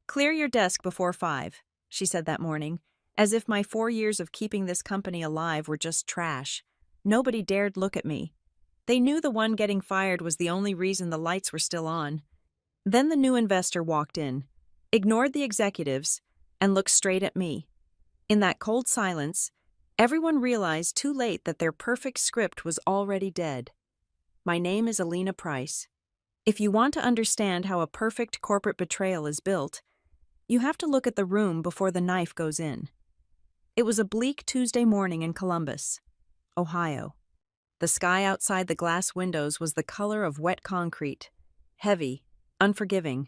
"Clear your desk before 5, she said that morning, as if my 4 years of keeping this company alive were just trash. Nobody dared look at me. They knew the one getting fired was the only reason the lights were still on. Then the new investor walked in, ignored the executives, and looked straight at me. In that cold silence, everyone realized too late that their perfect script was already dead. My name is Alina Price. If you want to understand how a perfect corporate betrayal is built, you have to look at the room before the knife goes in. It was a bleak Tuesday morning in Columbus, Ohio. The sky outside the glass windows was the color of wet concrete, heavy, unforgiving.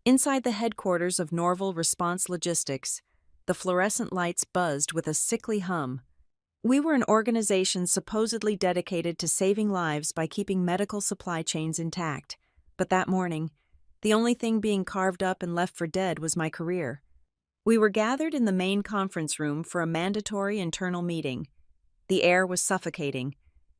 Inside the headquarters of Norval Response Logistics, the fluorescent lights buzzed with a sickly hum. We were an organization supposedly dedicated to saving lives by keeping medical supply chains intact, but that morning, the only thing being carved up and left for dead was my career. We were gathered in the main conference room for a mandatory internal meeting. The air was suffocating.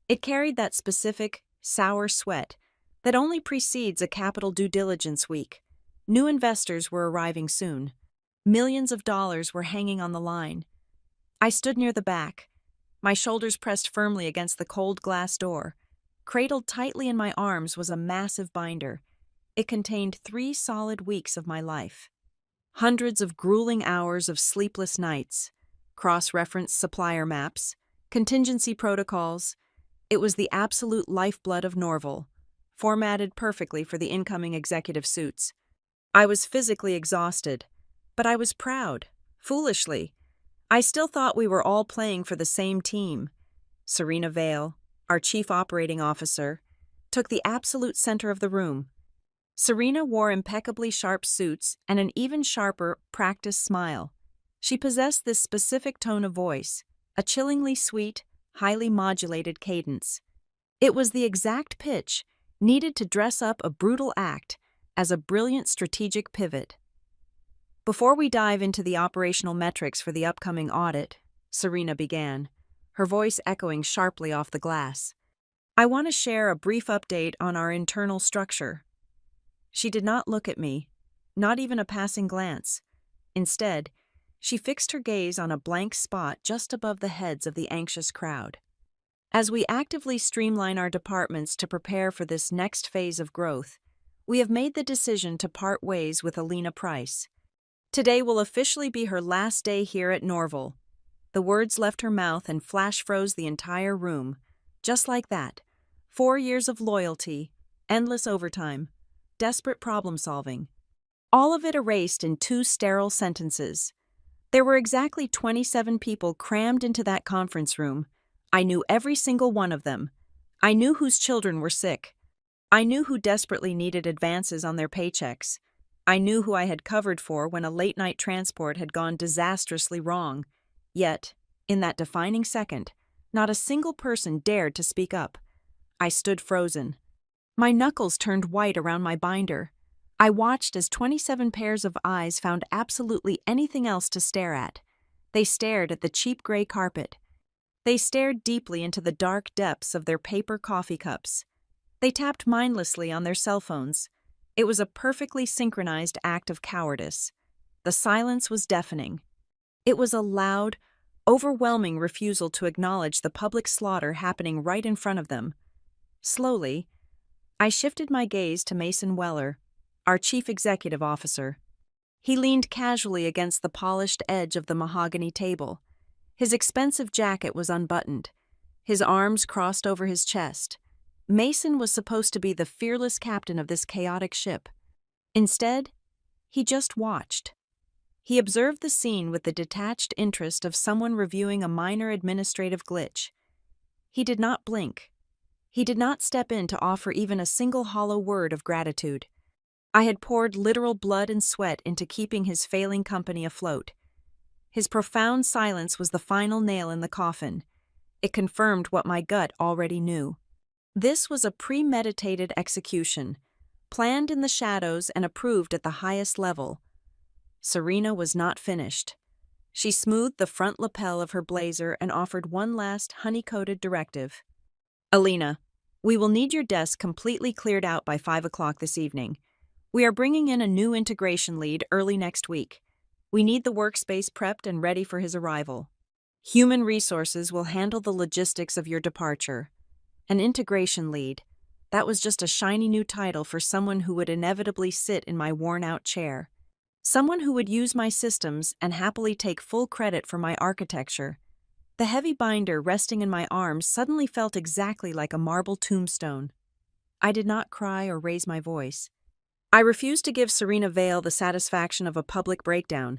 It carried that specific, sour sweat that only precedes a capital due diligence week. New investors were arriving soon. Millions of dollars were hanging on the line. I stood near the back, my shoulders pressed firmly against the cold glass door. Cradled tightly in my arms was a massive binder. It contained 3 solid weeks of my life. Hundreds of grueling hours of sleepless nights, cross-referenced supplier maps, contingency protocols. It was the absolute lifeblood of Norval, formatted perfectly for the incoming executive suits. I was physically exhausted, but I was proud, foolishly. I still thought we were all playing for the same team. Serena Vale, our chief operating officer, took the absolute center of the room. Serena wore impeccably sharp suits and an even sharper, practiced smile. She possessed this specific tone of voice, a chillingly sweet, highly modulated cadence. It was the exact pitch needed to dress up a brutal act as a brilliant strategic pivot. Before we dive into the operational metrics for the upcoming audit, Serena began, her voice echoing sharply off the glass, I want to share a brief update on our internal structure. She did not look at me, not even a passing glance. Instead, she fixed her gaze on a blank spot just above the heads of the anxious crowd. As we actively streamline our departments to prepare for this next phase of growth, we have made the decision to part ways with Alina Price. Today will officially be her last day here at Norval. The words left her mouth and flash froze the entire room. Just like that. 4 years of loyalty, endless overtime, desperate problem-solving. All of it erased in 2 sterile sentences. There were exactly 27 people crammed into that conference room. I knew every single one of them. I knew whose children were sick. I knew who desperately needed advances on their paychecks. I knew who I had covered for when a late-night transport had gone disastrously wrong. Yet, in that defining second, not a single person dared to speak up. I stood frozen. My knuckles turned white around my binder. I watched as 27 pairs of eyes found absolutely anything else to stare at. They stared at the cheap gray carpet. They stared deeply into the dark depths of their paper coffee cups. They tapped mindlessly on their cell phones. It was a perfectly synchronized act of cowardice. The silence was deafening. It was a loud, overwhelming refusal to acknowledge the public slaughter happening right in front of them. Slowly, I shifted my gaze to Mason Weller, our chief executive officer. He leaned casually against the polished edge of the mahogany table. His expensive jacket was unbuttoned, his arms crossed over his chest. Mason was supposed to be the fearless captain of this chaotic ship. Instead, he just watched. He observed the scene with the detached interest of someone reviewing a minor administrative glitch. He did not blink. He did not step in to offer even a single hollow word of gratitude. I had poured literal blood and sweat into keeping his failing company afloat. His profound silence was the final nail in the coffin. It confirmed what my gut already knew. This was a premeditated execution, planned in the shadows and approved at the highest level. Serena was not finished. She smoothed the front lapel of her blazer and offered one last honey-coated directive. Alina, we will need your desk completely cleared out by 5 o'clock this evening. We are bringing in a new integration lead early next week. We need the workspace prepped and ready for his arrival. Human resources will handle the logistics of your departure. An integration lead. That was just a shiny new title for someone who would inevitably sit in my worn-out chair. Someone who would use my systems and happily take full credit for my architecture. The heavy binder resting in my arms suddenly felt exactly like a marble tombstone. I did not cry or raise my voice. I refused to give Serena Vale the satisfaction of a public breakdown.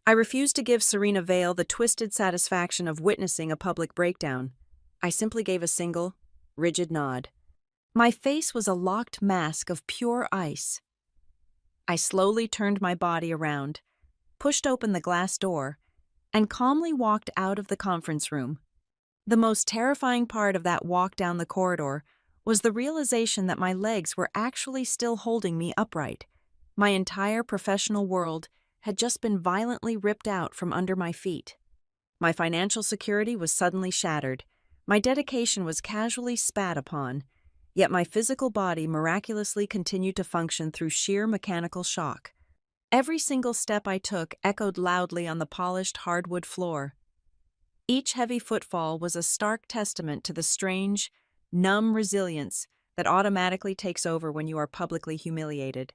I refused to give Serena Vale the twisted satisfaction of witnessing a public breakdown. I simply gave a single, rigid nod. My face was a locked mask of pure ice. I slowly turned my body around, pushed open the glass door, and calmly walked out of the conference room. The most terrifying part of that walk down the corridor was the realization that my legs were actually still holding me upright. My entire professional world had just been violently ripped out from under my feet. My financial security was suddenly shattered. My dedication was casually spat upon, yet my physical body miraculously continued to function through sheer mechanical shock. Every single step I took echoed loudly on the polished hardwood floor. Each heavy footfall was a stark testament to the strange, numb resilience that automatically takes over when you are publicly humiliated.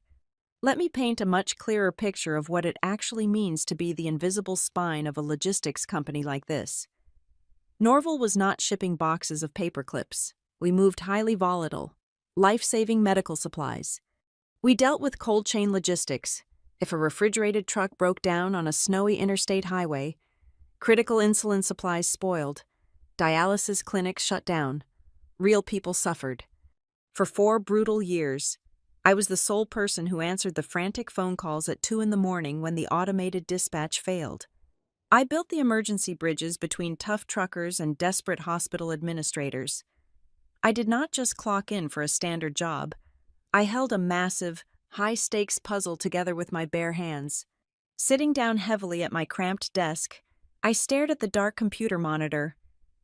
Let me paint a much clearer picture of what it actually means to be the invisible spine of a logistics company like this. Norval was not shipping boxes of paper clips. We moved highly volatile, life-saving medical supplies. We dealt with cold chain logistics. If a refrigerated truck broke down on a snowy interstate highway, critical insulin supplies spoiled, dialysis clinics shut down, real people suffered. For 4 brutal years, I was the sole person who answered the frantic phone calls at 2 a.m. when the automated dispatch failed. I built the emergency bridges between tough truckers and desperate hospital administrators. I did not just clock in for a standard job. I held a massive, high-stakes puzzle together with my bare hands. Sitting down heavily at my cramped desk, I stared at the dark computer monitor.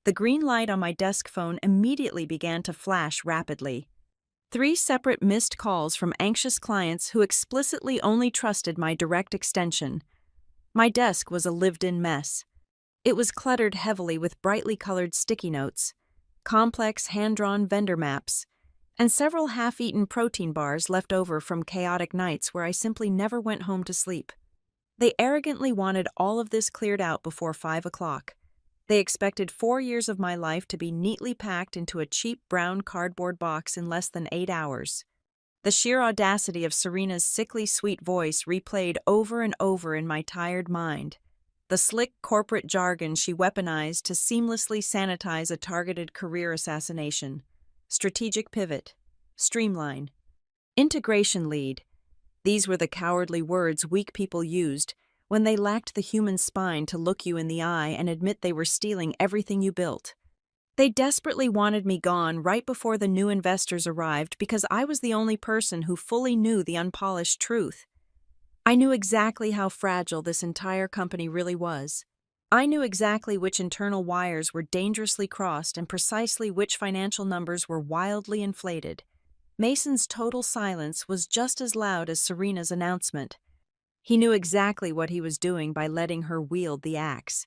The green light on my desk phone immediately began to flash rapidly. 3 separate missed calls from anxious clients who explicitly only trusted my direct extension. My desk was a lived-in mess. It was cluttered heavily with brightly colored sticky notes, complex hand-drawn vendor maps, and several half-eaten protein bars left over from chaotic nights where I simply never went home to sleep. They arrogantly wanted all of this cleared out before 5 o'clock. They expected 4 years of my life to be neatly packed into a cheap brown cardboard box in less than 8 hours. The sheer audacity of Serena's sickly sweet voice replayed over and over in my tired mind. The slick corporate jargon she weaponized to seamlessly sanitize a targeted career assassination. Strategic pivot. Streamline. Integration lead. These were the cowardly words weak people used when they lacked the human spine to look you in the eye and admit they were stealing everything you built. They desperately wanted me gone right before the new investors arrived because I was the only person who fully knew the unpolished truth. I knew exactly how fragile this entire company really was. I knew exactly which internal wires were dangerously crossed and precisely which financial numbers were wildly inflated. Mason's total silence was just as loud as Serena's announcement. He knew exactly what he was doing by letting her wield the axe.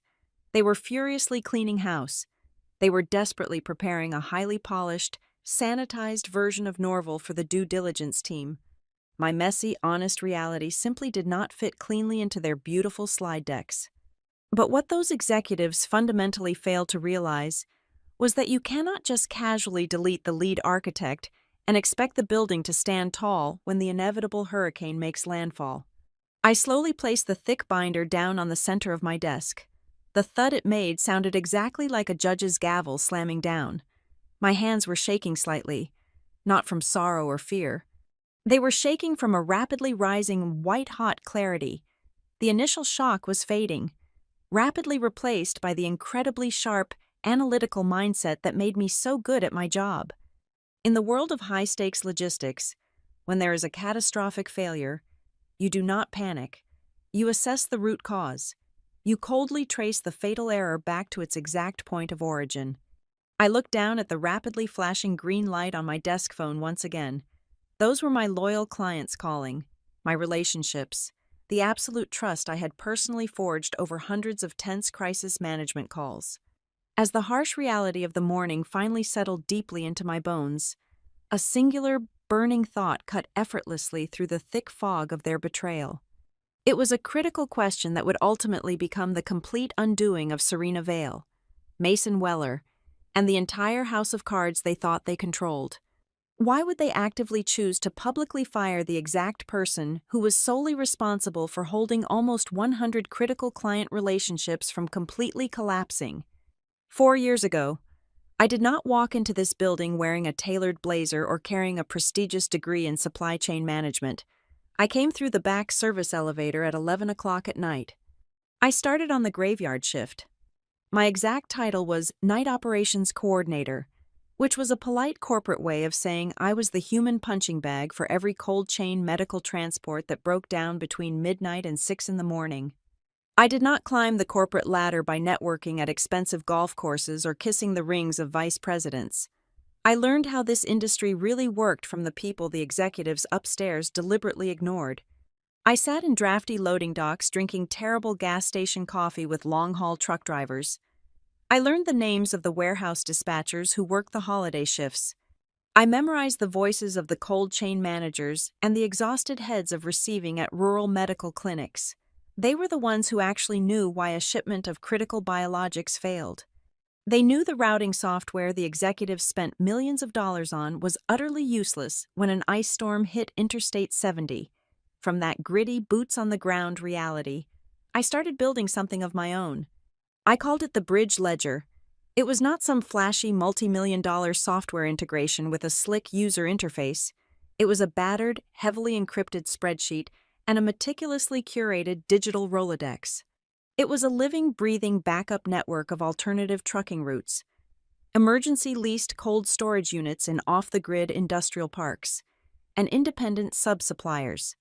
They were furiously cleaning house. They were desperately preparing a highly polished, sanitized version of Norval for the due diligence team. My messy, honest reality simply did not fit cleanly into their beautiful slide decks. But what those executives fundamentally failed to realize was that you cannot just casually delete the lead architect and expect the building to stand tall when the inevitable hurricane makes landfall. I slowly placed the thick binder down on the center of my desk. The thud it made sounded exactly like a judge's gavel slamming down. My hands were shaking slightly, not from sorrow or fear. They were shaking from a rapidly rising white-hot clarity. The initial shock was fading, rapidly replaced by the incredibly sharp, analytical mindset that made me so good at my job. In the world of high-stakes logistics, when there is a catastrophic failure, you do not panic. You assess the root cause. You coldly trace the fatal error back to its exact point of origin. I looked down at the rapidly flashing green light on my desk phone once again. Those were my loyal clients calling. my relationships, the absolute trust I had personally forged over hundreds of tense crisis management calls. As the harsh reality of the morning finally settled deeply into my bones, a singular, burning thought cut effortlessly through the thick fog of their betrayal. It was a critical question that would ultimately become the complete undoing of Serena Vale, Mason Weller, and the entire house of cards they thought they controlled. Why would they actively choose to publicly fire the exact person who was solely responsible for holding almost 100 critical client relationships from completely collapsing? 4 years ago, I did not walk into this building wearing a tailored blazer or carrying a prestigious degree in supply chain management. I came through the back service elevator at 11 o'clock at night. I started on the graveyard shift. My exact title was Night Operations Coordinator, which was a polite corporate way of saying I was the human punching bag for every cold chain medical transport that broke down between midnight and 6 in the morning. I did not climb the corporate ladder by networking at expensive golf courses or kissing the rings of vice presidents. I learned how this industry really worked from the people the executives upstairs deliberately ignored. I sat in drafty loading docks drinking terrible gas station coffee with long-haul truck drivers. I learned the names of the warehouse dispatchers who worked the holiday shifts. I memorized the voices of the cold chain managers and the exhausted heads of receiving at rural medical clinics. They were the ones who actually knew why a shipment of critical biologics failed. They knew the routing software the executives spent millions of dollars on was utterly useless when an ice storm hit Interstate 70. From that gritty, boots-on-the-ground reality, I started building something of my own. I called it the Bridge Ledger. It was not some flashy multi-million-dollar software integration with a slick user interface. It was a battered, heavily encrypted spreadsheet and a meticulously curated digital Rolodex. It was a living, breathing backup network of alternative trucking routes, emergency-leased cold storage units in off-the-grid industrial parks, and independent sub-suppliers.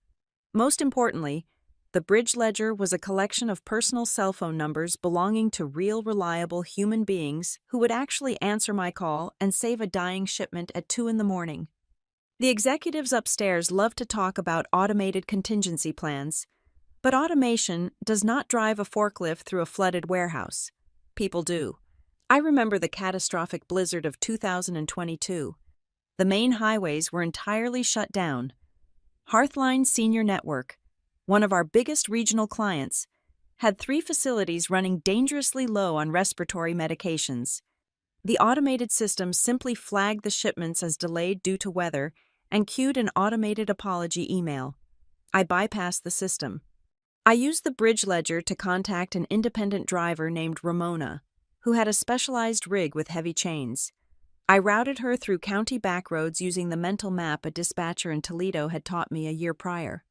Most importantly, the Bridge Ledger was a collection of personal cell phone numbers belonging to real, reliable human beings who would actually answer my call and save a dying shipment at 2 in the morning. The executives upstairs love to talk about automated contingency plans, but automation does not drive a forklift through a flooded warehouse. People do. I remember the catastrophic blizzard of 2022. The main highways were entirely shut down. Hearthline Senior Network, one of our biggest regional clients, had 3 facilities running dangerously low on respiratory medications. The automated system simply flagged the shipments as delayed due to weather and queued an automated apology email. I bypassed the system. I used the Bridge Ledger to contact an independent driver named Ramona, who had a specialized rig with heavy chains. I routed her through county backroads using the mental map a dispatcher in Toledo had taught me a year prior.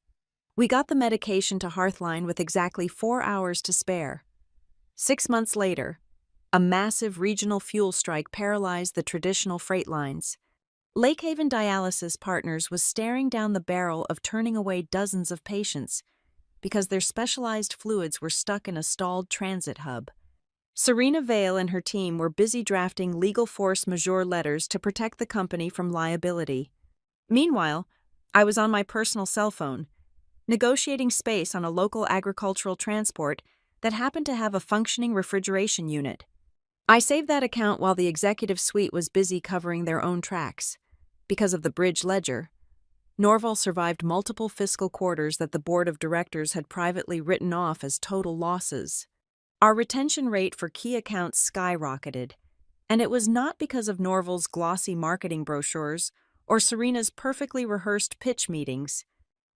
We got the medication to Hearthline with exactly 4 hours to spare. 6 months later, a massive regional fuel strike paralyzed the traditional freight lines. Lakehaven Dialysis Partners was staring down the barrel of turning away dozens of patients because their specialized fluids were stuck in a stalled transit hub. Serena Vale and her team were busy drafting legal force majeure letters to protect the company from liability. Meanwhile, I was on my personal cell phone, negotiating space on a local agricultural transport that happened to have a functioning refrigeration unit. I saved that account while the executive suite was busy covering their own tracks. Because of the Bridge Ledger, Norval survived multiple fiscal quarters that the board of directors had privately written off as total losses. Our retention rate for key accounts skyrocketed, and it was not because of Norval's glossy marketing brochures or Serena's perfectly rehearsed pitch meetings.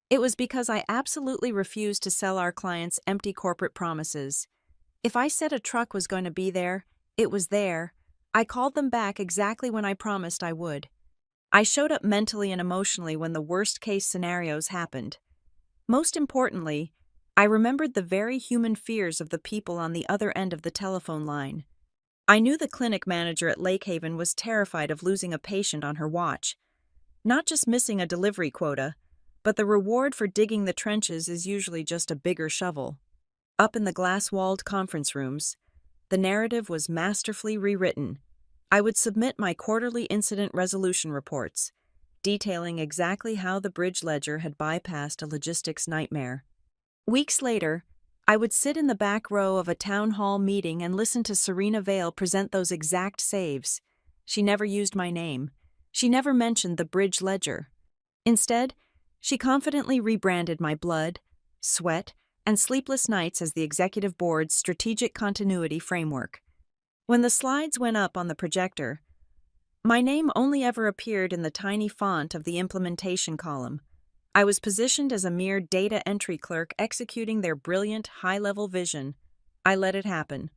It was because I absolutely refused to sell our clients empty corporate promises. If I said a truck was going to be there, it was there. I called them back exactly when I promised I would. I showed up mentally and emotionally when the worst-case scenarios happened. Most importantly, I remembered the very human fears of the people on the other end of the telephone line. I knew the clinic manager at Lakehaven was terrified of losing a patient on her watch. Not just missing a delivery quota, but the reward for digging the trenches is usually just a bigger shovel. Up in the glass-walled conference rooms, the narrative was masterfully rewritten. I would submit my quarterly incident resolution reports, detailing exactly how the bridge ledger had bypassed a logistics nightmare. Weeks later, I would sit in the back row of a town hall meeting and listen to Serena Vale present those exact saves. She never used my name. She never mentioned the bridge ledger. Instead, she confidently rebranded my blood, sweat, and sleepless nights as the executive board's strategic continuity framework. When the slides went up on the projector, my name only ever appeared in the tiny font of the implementation column. I was positioned as a mere data entry clerk executing their brilliant, high-level vision. I let it happen.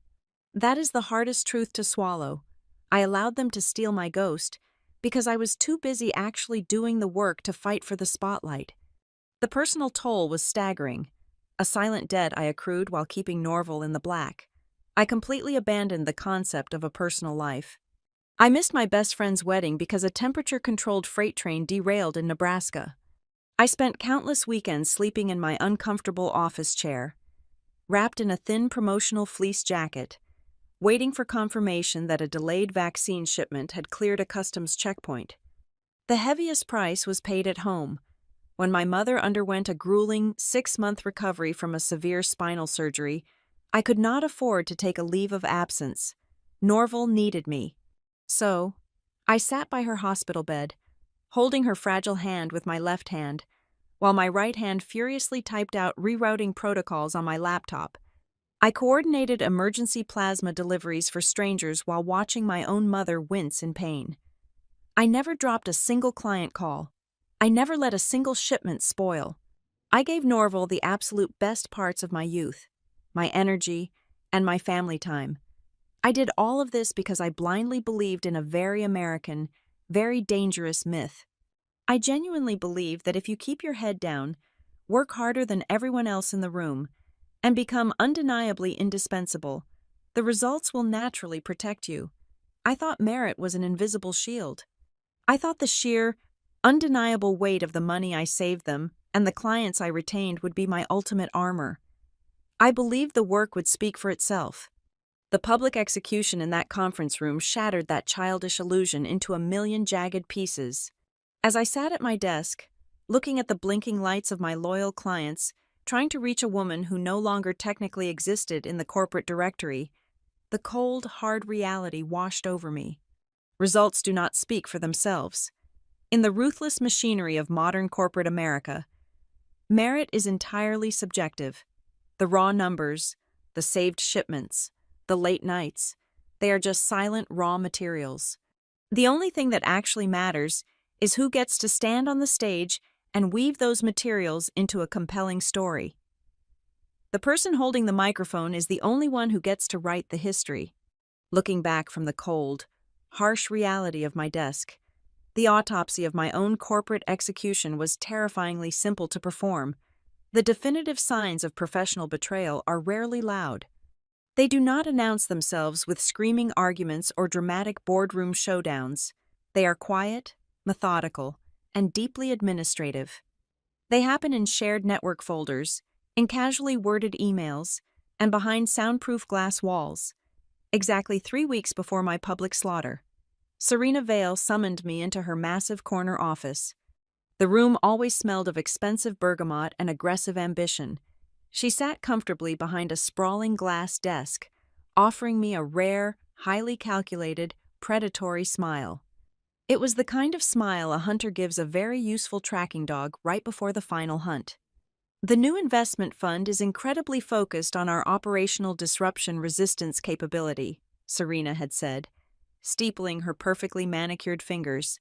That is the hardest truth to swallow. I allowed them to steal my ghost because I was too busy actually doing the work to fight for the spotlight. The personal toll was staggering. A silent debt I accrued while keeping Norval in the black. I completely abandoned the concept of a personal life. I missed my best friend's wedding because a temperature-controlled freight train derailed in Nebraska. I spent countless weekends sleeping in my uncomfortable office chair, wrapped in a thin promotional fleece jacket, waiting for confirmation that a delayed vaccine shipment had cleared a customs checkpoint. The heaviest price was paid at home, when my mother underwent a grueling 6-month recovery from a severe spinal surgery. I could not afford to take a leave of absence. Norval needed me. So, I sat by her hospital bed, holding her fragile hand with my left hand, while my right hand furiously typed out rerouting protocols on my laptop. I coordinated emergency plasma deliveries for strangers while watching my own mother wince in pain. I never dropped a single client call. I never let a single shipment spoil. I gave Norval the absolute best parts of my youth, my energy, and my family time. I did all of this because I blindly believed in a very American, very dangerous myth. I genuinely believe that if you keep your head down, work harder than everyone else in the room, and become undeniably indispensable, the results will naturally protect you. I thought merit was an invisible shield. I thought the sheer, undeniable weight of the money I saved them and the clients I retained would be my ultimate armor. I believed the work would speak for itself. The public execution in that conference room shattered that childish illusion into a million jagged pieces. As I sat at my desk, looking at the blinking lights of my loyal clients, trying to reach a woman who no longer technically existed in the corporate directory, the cold, hard reality washed over me. Results do not speak for themselves. In the ruthless machinery of modern corporate America, merit is entirely subjective. The raw numbers, the saved shipments, the late nights, they are just silent raw materials. The only thing that actually matters is who gets to stand on the stage and weave those materials into a compelling story. The person holding the microphone is the only one who gets to write the history. Looking back from the cold, harsh reality of my desk, the autopsy of my own corporate execution was terrifyingly simple to perform. The definitive signs of professional betrayal are rarely loud. They do not announce themselves with screaming arguments or dramatic boardroom showdowns. They are quiet, methodical, and deeply administrative. They happen in shared network folders, in casually worded emails, and behind soundproof glass walls. Exactly 3 weeks before my public slaughter, Serena Vale summoned me into her massive corner office. The room always smelled of expensive bergamot and aggressive ambition. She sat comfortably behind a sprawling glass desk, offering me a rare, highly calculated, predatory smile. It was the kind of smile a hunter gives a very useful tracking dog right before the final hunt. The new investment fund is incredibly focused on our operational disruption resistance capability, Serena had said, steepling her perfectly manicured fingers.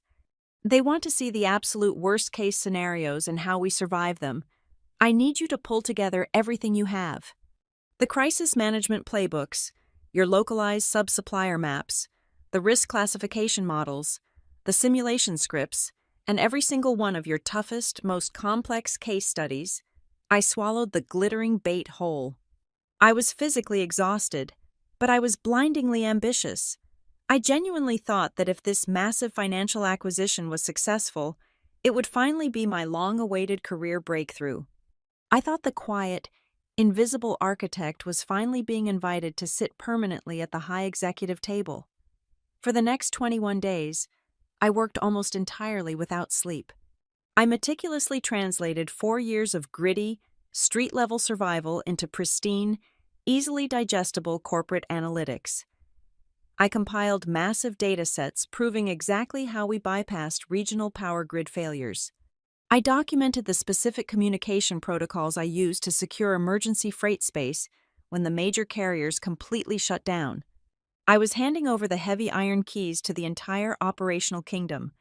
They want to see the absolute worst-case scenarios and how we survive them. I need you to pull together everything you have. The crisis management playbooks, your localized sub-supplier maps, the risk classification models, the simulation scripts, and every single one of your toughest, most complex case studies. I swallowed the glittering bait whole. I was physically exhausted, but I was blindingly ambitious. I genuinely thought that if this massive financial acquisition was successful, it would finally be my long-awaited career breakthrough. I thought the quiet, invisible architect was finally being invited to sit permanently at the high executive table. For the next 21 days, I worked almost entirely without sleep. I meticulously translated 4 years of gritty, street-level survival into pristine, easily digestible corporate analytics. I compiled massive data sets proving exactly how we bypassed regional power grid failures. I documented the specific communication protocols I used to secure emergency freight space when the major carriers completely shut down. I was handing over the heavy iron keys to the entire operational kingdom,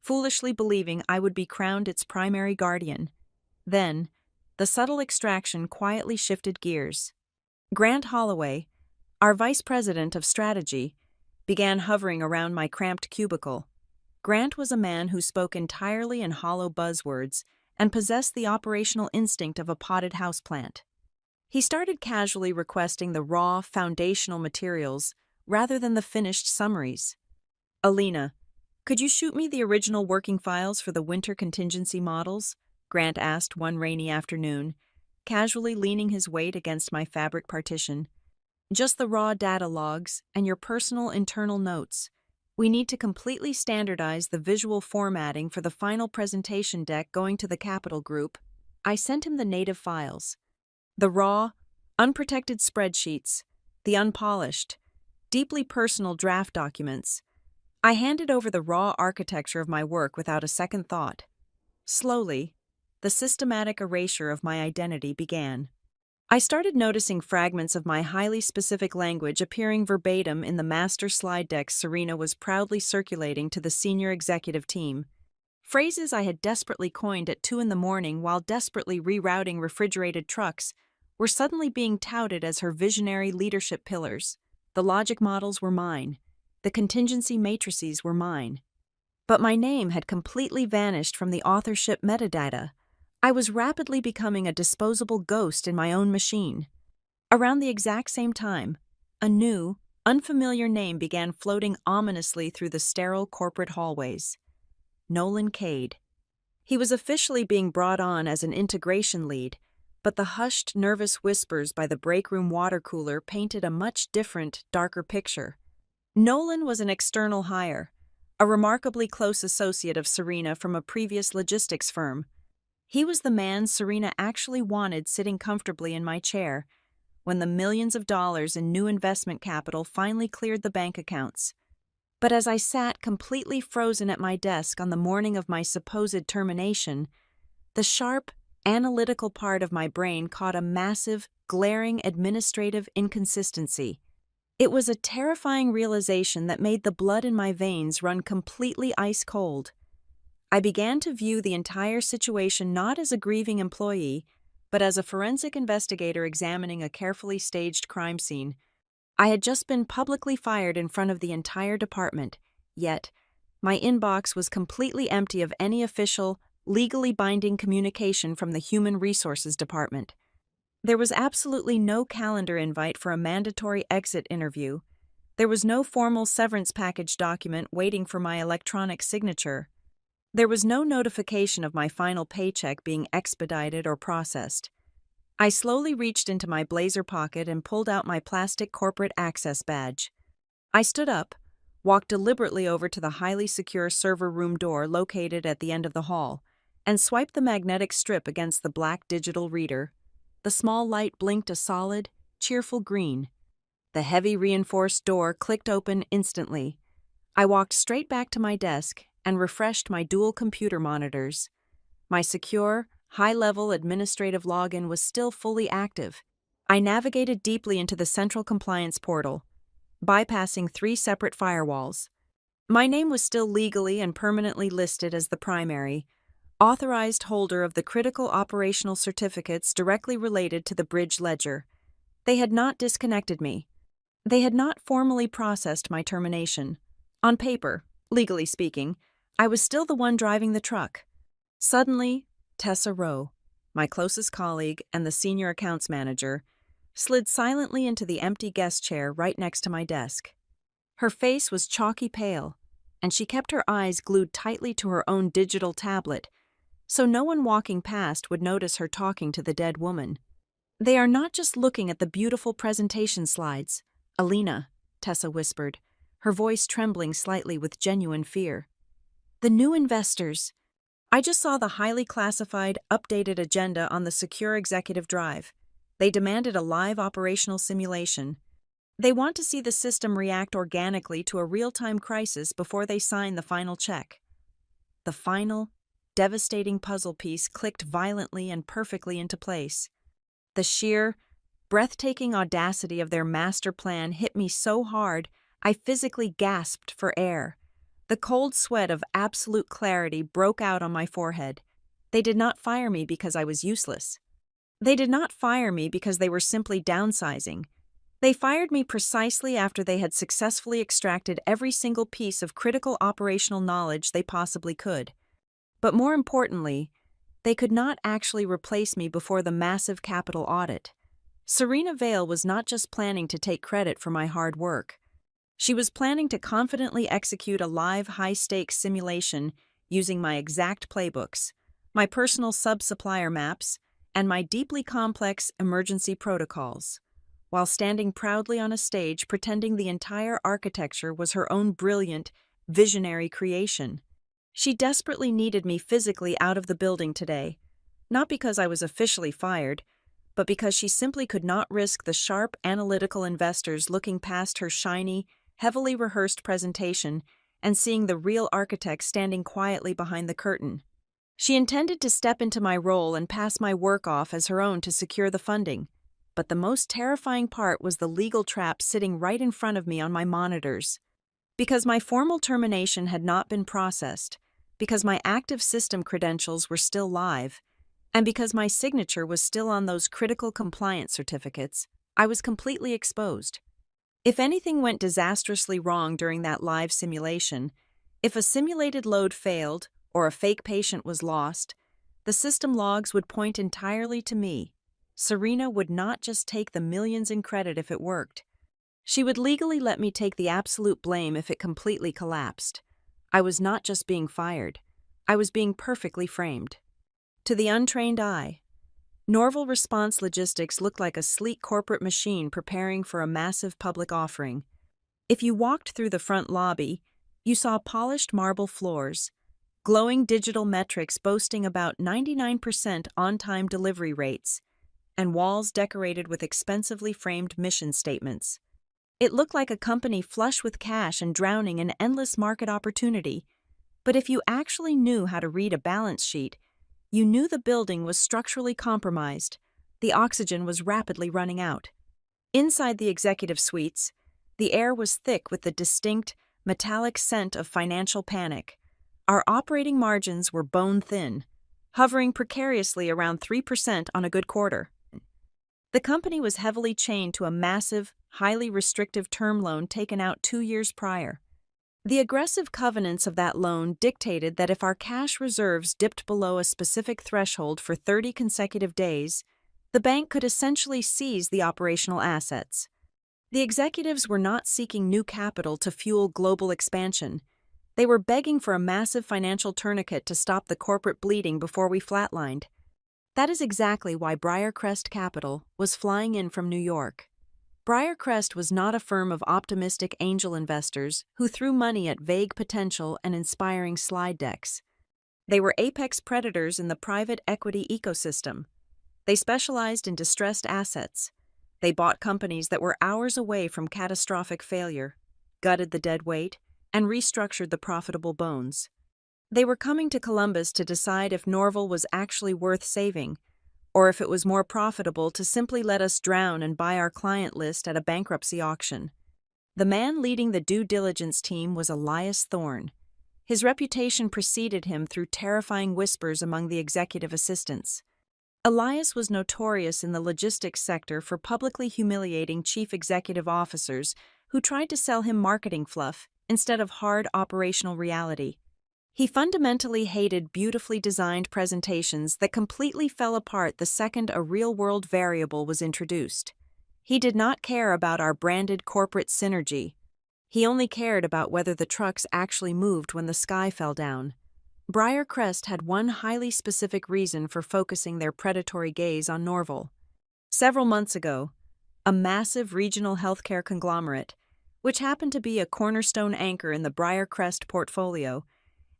foolishly believing I would be crowned its primary guardian. Then, the subtle extraction quietly shifted gears. Grant Holloway, our vice president of strategy, began hovering around my cramped cubicle. Grant was a man who spoke entirely in hollow buzzwords and possessed the operational instinct of a potted houseplant. He started casually requesting the raw, foundational materials rather than the finished summaries. "Alina, could you shoot me the original working files for the winter contingency models?" Grant asked one rainy afternoon, casually leaning his weight against my fabric partition. "Just the raw data logs and your personal internal notes. We need to completely standardize the visual formatting for the final presentation deck going to the Capital Group." I sent him the native files. The raw, unprotected spreadsheets, the unpolished, deeply personal draft documents. I handed over the raw architecture of my work without a second thought. Slowly, the systematic erasure of my identity began. I started noticing fragments of my highly specific language appearing verbatim in the master slide decks Serena was proudly circulating to the senior executive team. Phrases I had desperately coined at 2 a.m. while desperately rerouting refrigerated trucks were suddenly being touted as her visionary leadership pillars. The logic models were mine. The contingency matrices were mine. But my name had completely vanished from the authorship metadata. I was rapidly becoming a disposable ghost in my own machine. Around the exact same time, a new, unfamiliar name began floating ominously through the sterile corporate hallways. Nolan Cade. He was officially being brought on as an integration lead, but the hushed, nervous whispers by the break room water cooler painted a much different, darker picture. Nolan was an external hire, a remarkably close associate of Serena from a previous logistics firm. He was the man Serena actually wanted sitting comfortably in my chair when the millions of dollars in new investment capital finally cleared the bank accounts. But as I sat completely frozen at my desk on the morning of my supposed termination, the sharp, analytical part of my brain caught a massive, glaring administrative inconsistency. It was a terrifying realization that made the blood in my veins run completely ice cold. I began to view the entire situation not as a grieving employee, but as a forensic investigator examining a carefully staged crime scene. I had just been publicly fired in front of the entire department, yet my inbox was completely empty of any official, legally binding communication from the Human Resources Department. There was absolutely no calendar invite for a mandatory exit interview. There was no formal severance package document waiting for my electronic signature. There was no notification of my final paycheck being expedited or processed. I slowly reached into my blazer pocket and pulled out my plastic corporate access badge. I stood up, walked deliberately over to the highly secure server room door located at the end of the hall, and swiped the magnetic strip against the black digital reader. The small light blinked a solid, cheerful green. The heavy reinforced door clicked open instantly. I walked straight back to my desk and refreshed my dual computer monitors. My secure, high-level administrative login was still fully active. I navigated deeply into the central compliance portal, bypassing 3 separate firewalls. My name was still legally and permanently listed as the primary, authorized holder of the critical operational certificates directly related to the bridge ledger. They had not disconnected me. They had not formally processed my termination. On paper, legally speaking, I was still the one driving the truck. Suddenly, Tessa Rowe, my closest colleague and the senior accounts manager, slid silently into the empty guest chair right next to my desk. Her face was chalky pale, and she kept her eyes glued tightly to her own digital tablet, so no one walking past would notice her talking to the dead woman. "They are not just looking at the beautiful presentation slides, Alina," Tessa whispered, her voice trembling slightly with genuine fear. The new investors. I just saw the highly classified, updated agenda on the secure executive drive. They demanded a live operational simulation. They want to see the system react organically to a real-time crisis before they sign the final check. The final, devastating puzzle piece clicked violently and perfectly into place. The sheer, breathtaking audacity of their master plan hit me so hard I physically gasped for air. The cold sweat of absolute clarity broke out on my forehead. They did not fire me because I was useless. They did not fire me because they were simply downsizing. They fired me precisely after they had successfully extracted every single piece of critical operational knowledge they possibly could. But more importantly, they could not actually replace me before the massive capital audit. Serena Vale was not just planning to take credit for my hard work. She was planning to confidently execute a live high-stakes simulation using my exact playbooks, my personal sub-supplier maps, and my deeply complex emergency protocols, while standing proudly on a stage pretending the entire architecture was her own brilliant, visionary creation. She desperately needed me physically out of the building today, not because I was officially fired, but because she simply could not risk the sharp, analytical investors looking past her shiny, heavily rehearsed presentation and seeing the real architect standing quietly behind the curtain. She intended to step into my role and pass my work off as her own to secure the funding. But the most terrifying part was the legal trap sitting right in front of me on my monitors. Because my formal termination had not been processed, because my active system credentials were still live, and because my signature was still on those critical compliance certificates, I was completely exposed. If anything went disastrously wrong during that live simulation, if a simulated load failed or a fake patient was lost, the system logs would point entirely to me. Serena would not just take the millions in credit if it worked. She would legally let me take the absolute blame if it completely collapsed. I was not just being fired. I was being perfectly framed. To the untrained eye, Norval Response Logistics looked like a sleek corporate machine preparing for a massive public offering. If you walked through the front lobby, you saw polished marble floors, glowing digital metrics boasting about 99% on-time delivery rates, and walls decorated with expensively framed mission statements. It looked like a company flush with cash and drowning in endless market opportunity. But if you actually knew how to read a balance sheet, you knew the building was structurally compromised. The oxygen was rapidly running out. Inside the executive suites, the air was thick with the distinct, metallic scent of financial panic. Our operating margins were bone-thin, hovering precariously around 3% on a good quarter. The company was heavily chained to a massive, highly restrictive term loan taken out 2 years prior. The aggressive covenants of that loan dictated that if our cash reserves dipped below a specific threshold for 30 consecutive days, the bank could essentially seize the operational assets. The executives were not seeking new capital to fuel global expansion. They were begging for a massive financial tourniquet to stop the corporate bleeding before we flatlined. That is exactly why Briarcrest Capital was flying in from New York. Briarcrest was not a firm of optimistic angel investors who threw money at vague potential and inspiring slide decks. They were apex predators in the private equity ecosystem. They specialized in distressed assets. They bought companies that were hours away from catastrophic failure, gutted the dead weight, and restructured the profitable bones. They were coming to Columbus to decide if Norval was actually worth saving, or if it was more profitable to simply let us drown and buy our client list at a bankruptcy auction. The man leading the due diligence team was Elias Thorne. His reputation preceded him through terrifying whispers among the executive assistants. Elias was notorious in the logistics sector for publicly humiliating chief executive officers who tried to sell him marketing fluff instead of hard operational reality. He fundamentally hated beautifully designed presentations that completely fell apart the second a real-world variable was introduced. He did not care about our branded corporate synergy. He only cared about whether the trucks actually moved when the sky fell down. Briarcrest had one highly specific reason for focusing their predatory gaze on Norval. Several months ago, a massive regional healthcare conglomerate, which happened to be a cornerstone anchor in the Briarcrest portfolio,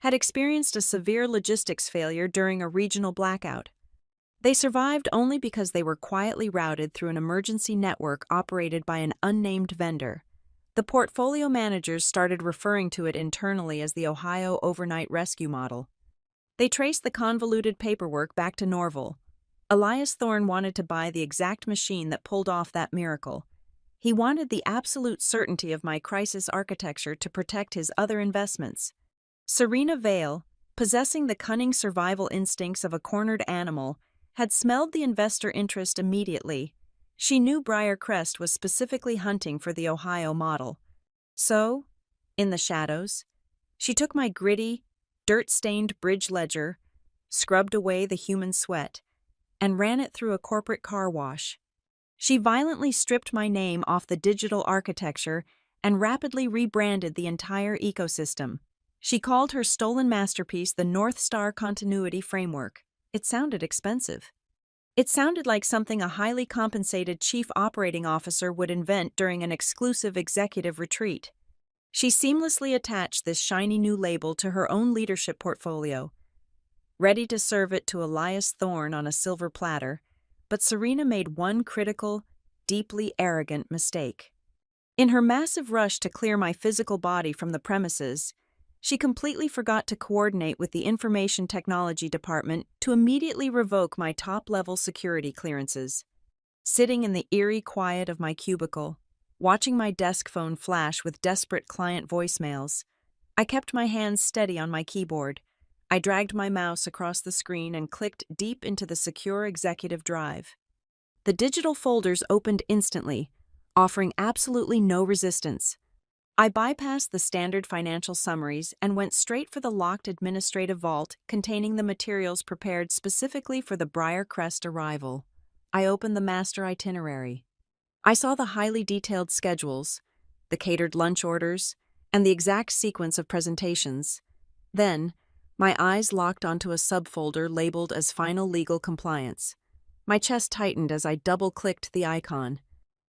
had experienced a severe logistics failure during a regional blackout. They survived only because they were quietly routed through an emergency network operated by an unnamed vendor. The portfolio managers started referring to it internally as the Ohio Overnight Rescue Model. They traced the convoluted paperwork back to Norval. Elias Thorne wanted to buy the exact machine that pulled off that miracle. He wanted the absolute certainty of my crisis architecture to protect his other investments. Serena Vale, possessing the cunning survival instincts of a cornered animal, had smelled the investor interest immediately. She knew Briarcrest was specifically hunting for the Ohio model. So, in the shadows, she took my gritty, dirt-stained bridge ledger, scrubbed away the human sweat, and ran it through a corporate car wash. She violently stripped my name off the digital architecture and rapidly rebranded the entire ecosystem. She called her stolen masterpiece the North Star Continuity Framework. It sounded expensive. It sounded like something a highly compensated chief operating officer would invent during an exclusive executive retreat. She seamlessly attached this shiny new label to her own leadership portfolio, ready to serve it to Elias Thorne on a silver platter, but Serena made one critical, deeply arrogant mistake. In her massive rush to clear my physical body from the premises, she completely forgot to coordinate with the Information Technology Department to immediately revoke my top-level security clearances. Sitting in the eerie quiet of my cubicle, watching my desk phone flash with desperate client voicemails, I kept my hands steady on my keyboard. I dragged my mouse across the screen and clicked deep into the secure executive drive. The digital folders opened instantly, offering absolutely no resistance. I bypassed the standard financial summaries and went straight for the locked administrative vault containing the materials prepared specifically for the Briarcrest arrival. I opened the master itinerary. I saw the highly detailed schedules, the catered lunch orders, and the exact sequence of presentations. Then, my eyes locked onto a subfolder labeled as Final Legal Compliance. My chest tightened as I double-clicked the icon.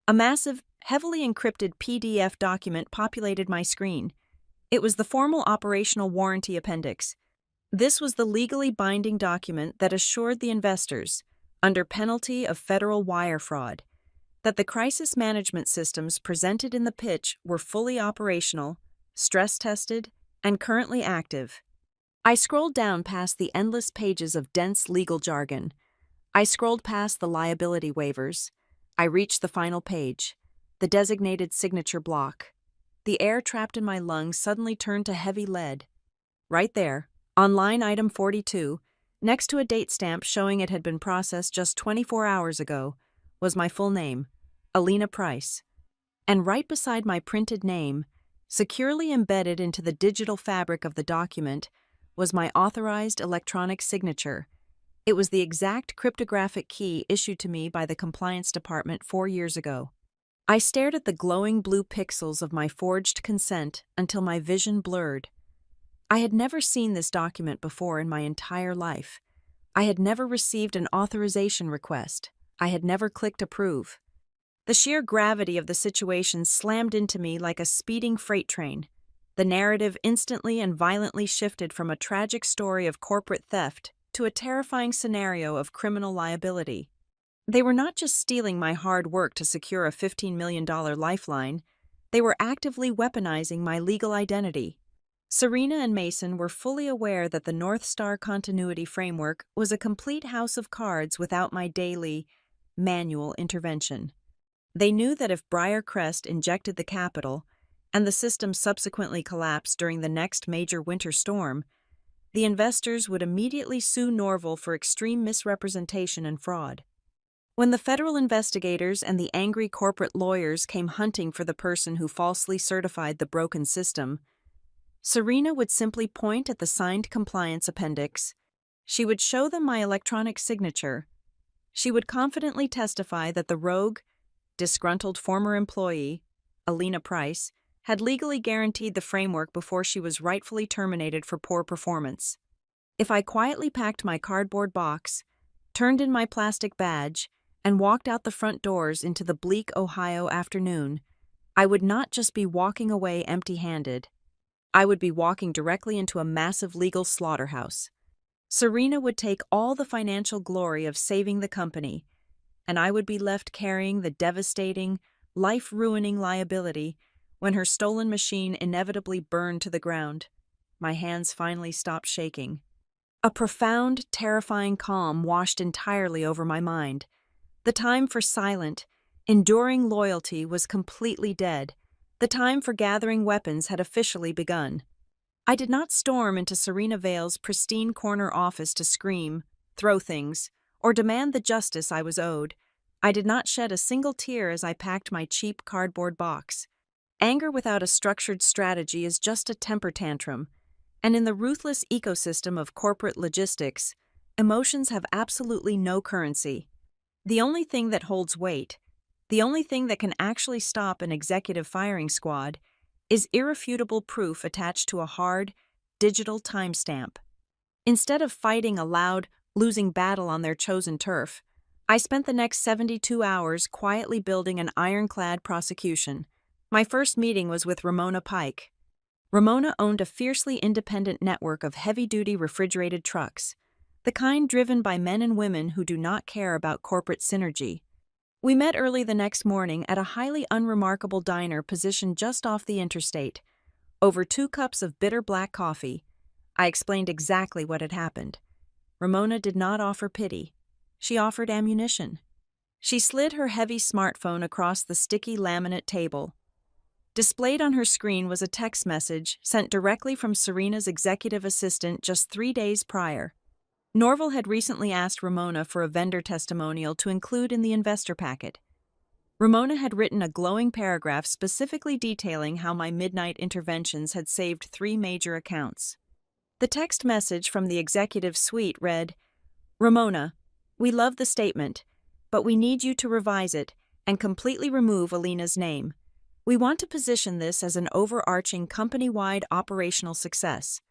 A massive, heavily encrypted PDF document populated my screen. It was the formal operational warranty appendix. This was the legally binding document that assured the investors, under penalty of federal wire fraud, that the crisis management systems presented in the pitch were fully operational, stress-tested, and currently active. I scrolled down past the endless pages of dense legal jargon. I scrolled past the liability waivers. I reached the final page, the designated signature block. The air trapped in my lungs suddenly turned to heavy lead. Right there, on line item 42, next to a date stamp showing it had been processed just 24 hours ago, was my full name, Alina Price. And right beside my printed name, securely embedded into the digital fabric of the document, was my authorized electronic signature. It was the exact cryptographic key issued to me by the compliance department 4 years ago. I stared at the glowing blue pixels of my forged consent until my vision blurred. I had never seen this document before in my entire life. I had never received an authorization request. I had never clicked approve. The sheer gravity of the situation slammed into me like a speeding freight train. The narrative instantly and violently shifted from a tragic story of corporate theft to a terrifying scenario of criminal liability. They were not just stealing my hard work to secure a $15 million lifeline, they were actively weaponizing my legal identity. Serena and Mason were fully aware that the North Star Continuity Framework was a complete house of cards without my daily, manual intervention. They knew that if Briarcrest injected the capital, and the system subsequently collapsed during the next major winter storm, the investors would immediately sue Norval for extreme misrepresentation and fraud. When the federal investigators and the angry corporate lawyers came hunting for the person who falsely certified the broken system, Serena would simply point at the signed compliance appendix. She would show them my electronic signature. She would confidently testify that the rogue, disgruntled former employee, Alina Price, had legally guaranteed the framework before she was rightfully terminated for poor performance. If I quietly packed my cardboard box, turned in my plastic badge, and walked out the front doors into the bleak Ohio afternoon, I would not just be walking away empty-handed. I would be walking directly into a massive legal slaughterhouse. Serena would take all the financial glory of saving the company, and I would be left carrying the devastating, life-ruining liability when her stolen machine inevitably burned to the ground. My hands finally stopped shaking. A profound, terrifying calm washed entirely over my mind. The time for silent, enduring loyalty was completely dead. The time for gathering weapons had officially begun. I did not storm into Serena Vale's pristine corner office to scream, throw things, or demand the justice I was owed. I did not shed a single tear as I packed my cheap cardboard box. Anger without a structured strategy is just a temper tantrum, and in the ruthless ecosystem of corporate logistics, emotions have absolutely no currency. The only thing that holds weight, the only thing that can actually stop an executive firing squad, is irrefutable proof attached to a hard, digital timestamp. Instead of fighting a loud, losing battle on their chosen turf, I spent the next 72 hours quietly building an ironclad prosecution. My first meeting was with Ramona Pike. Ramona owned a fiercely independent network of heavy-duty refrigerated trucks, the kind driven by men and women who do not care about corporate synergy. We met early the next morning at a highly unremarkable diner positioned just off the interstate. Over 2 cups of bitter black coffee, I explained exactly what had happened. Ramona did not offer pity. She offered ammunition. She slid her heavy smartphone across the sticky laminate table. Displayed on her screen was a text message sent directly from Serena's executive assistant just 3 days prior. Norval had recently asked Ramona for a vendor testimonial to include in the investor packet. Ramona had written a glowing paragraph specifically detailing how my midnight interventions had saved 3 major accounts. The text message from the executive suite read, "Ramona, we love the statement, but we need you to revise it and completely remove Alina's name. We want to position this as an overarching company-wide operational success.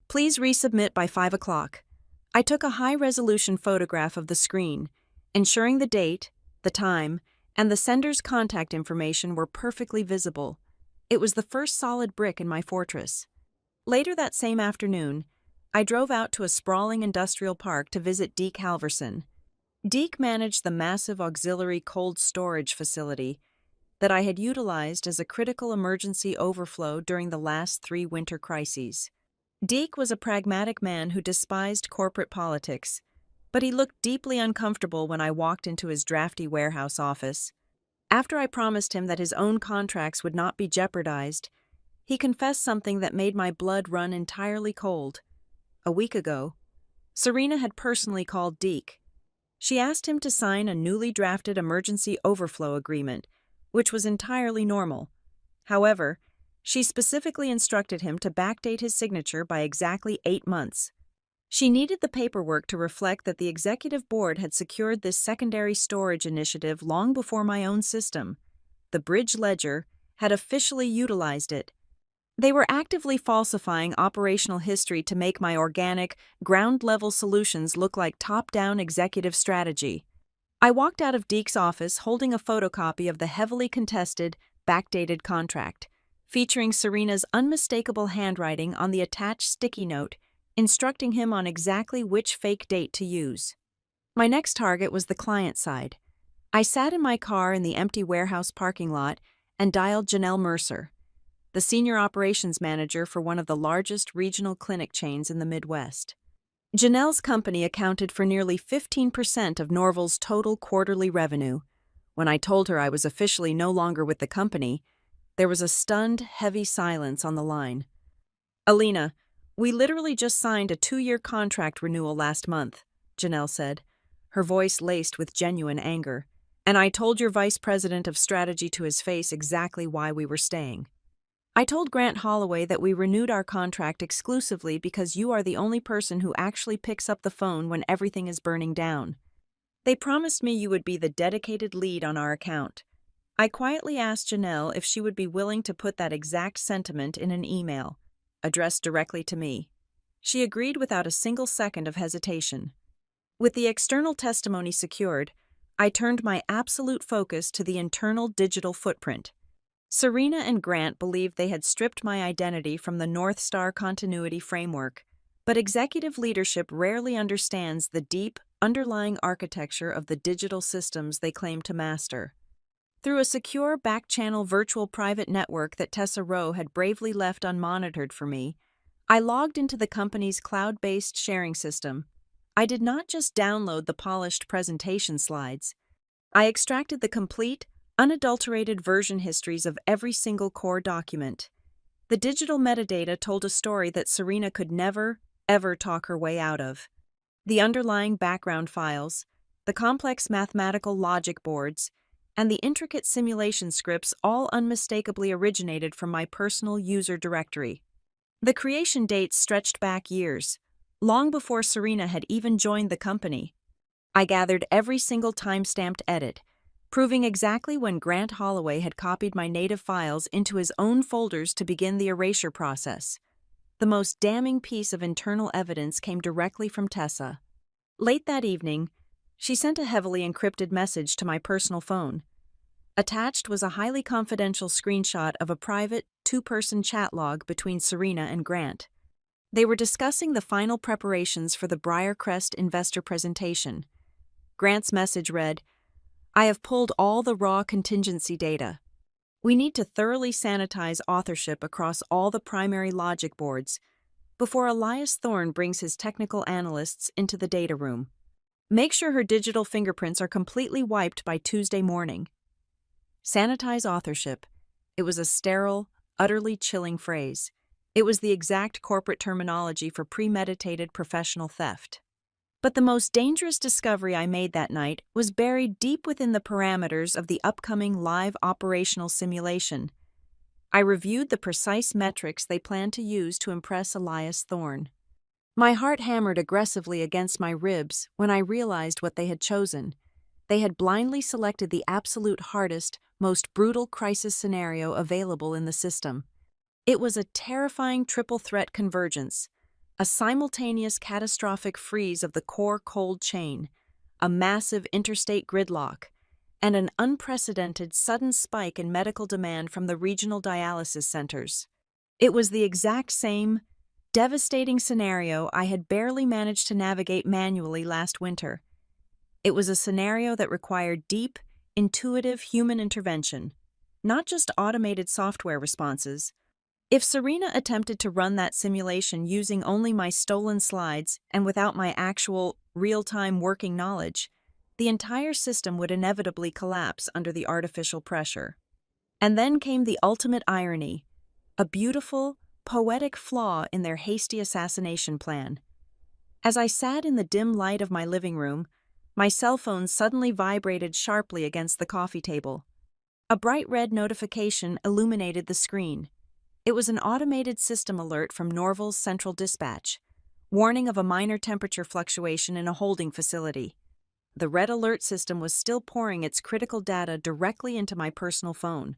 Please resubmit by 5 o'clock. I took a high-resolution photograph of the screen, ensuring the date, the time, and the sender's contact information were perfectly visible. It was the first solid brick in my fortress. Later that same afternoon, I drove out to a sprawling industrial park to visit Deke Halverson. Deke managed the massive auxiliary cold storage facility that I had utilized as a critical emergency overflow during the last 3 winter crises. Deke was a pragmatic man who despised corporate politics, but he looked deeply uncomfortable when I walked into his drafty warehouse office. After I promised him that his own contracts would not be jeopardized, he confessed something that made my blood run entirely cold. A week ago, Serena had personally called Deke. She asked him to sign a newly drafted emergency overflow agreement, which was entirely normal. However, she specifically instructed him to backdate his signature by exactly 8 months. She needed the paperwork to reflect that the executive board had secured this secondary storage initiative long before my own system. The bridge ledger had officially utilized it. They were actively falsifying operational history to make my organic, ground-level solutions look like top-down executive strategy. I walked out of Deke's office holding a photocopy of the heavily contested, backdated contract, featuring Serena's unmistakable handwriting on the attached sticky note, instructing him on exactly which fake date to use. My next target was the client side. I sat in my car in the empty warehouse parking lot and dialed Janelle Mercer, the senior operations manager for one of the largest regional clinic chains in the Midwest. Janelle's company accounted for nearly 15% of Norval's total quarterly revenue. When I told her I was officially no longer with the company, there was a stunned, heavy silence on the line. "Alina, we literally just signed a 2-year contract renewal last month," Janelle said, her voice laced with genuine anger. "And I told your vice president of strategy to his face exactly why we were staying. I told Grant Holloway that we renewed our contract exclusively because you are the only person who actually picks up the phone when everything is burning down. They promised me you would be the dedicated lead on our account." I quietly asked Janelle if she would be willing to put that exact sentiment in an email, addressed directly to me. She agreed without a single second of hesitation. With the external testimony secured, I turned my absolute focus to the internal digital footprint. Serena and Grant believed they had stripped my identity from the North Star continuity framework, but executive leadership rarely understands the deep, underlying architecture of the digital systems they claim to master. Through a secure back-channel virtual private network that Tessa Rowe had bravely left unmonitored for me, I logged into the company's cloud-based sharing system. I did not just download the polished presentation slides. I extracted the complete, unadulterated version histories of every single core document. The digital metadata told a story that Serena could never, ever talk her way out of. The underlying background files, the complex mathematical logic boards, and the intricate simulation scripts all unmistakably originated from my personal user directory. The creation dates stretched back years, long before Serena had even joined the company. I gathered every single time-stamped edit, proving exactly when Grant Holloway had copied my native files into his own folders to begin the erasure process. The most damning piece of internal evidence came directly from Tessa. Late that evening, she sent a heavily encrypted message to my personal phone. Attached was a highly confidential screenshot of a private, two-person chat log between Serena and Grant. They were discussing the final preparations for the Briarcrest investor presentation. Grant's message read, "I have pulled all the raw contingency data. We need to thoroughly sanitize authorship across all the primary logic boards before Elias Thorne brings his technical analysts into the data room. Make sure her digital fingerprints are completely wiped by Tuesday morning." Sanitize authorship. It was a sterile, utterly chilling phrase. It was the exact corporate terminology for premeditated professional theft. But the most dangerous discovery I made that night was buried deep within the parameters of the upcoming live operational simulation. I reviewed the precise metrics they planned to use to impress Elias Thorne. My heart hammered aggressively against my ribs when I realized what they had chosen. They had blindly selected the absolute hardest, most brutal crisis scenario available in the system. It was a terrifying triple-threat convergence. A simultaneous catastrophic freeze of the core cold chain, a massive interstate gridlock, and an unprecedented sudden spike in medical demand from the regional dialysis centers. It was the exact same, devastating scenario I had barely managed to navigate manually last winter. It was a scenario that required deep, intuitive human intervention, not just automated software responses. If Serena attempted to run that simulation using only my stolen slides and without my actual, real-time working knowledge, the entire system would inevitably collapse under the artificial pressure. And then came the ultimate irony, a beautiful, poetic flaw in their hasty assassination plan. As I sat in the dim light of my living room, my cell phone suddenly vibrated sharply against the coffee table. A bright red notification illuminated the screen. It was an automated system alert from Norval's Central Dispatch, warning of a minor temperature fluctuation in a holding facility. The red alert system was still pouring its critical data directly into my personal phone.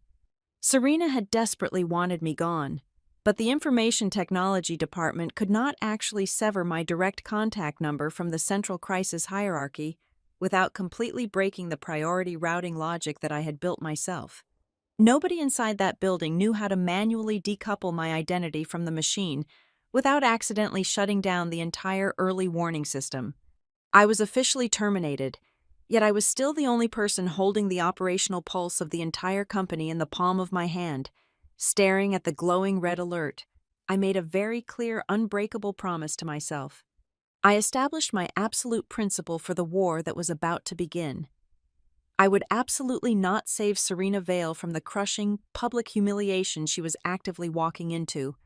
Serena had desperately wanted me gone, but the information technology department could not actually sever my direct contact number from the central crisis hierarchy without completely breaking the priority routing logic that I had built myself. Nobody inside that building knew how to manually decouple my identity from the machine without accidentally shutting down the entire early warning system. I was officially terminated, yet I was still the only person holding the operational pulse of the entire company in the palm of my hand. Staring at the glowing red alert, I made a very clear, unbreakable promise to myself. I established my absolute principle for the war that was about to begin. I would absolutely not save Serena Vale from the crushing, public humiliation she was actively walking into.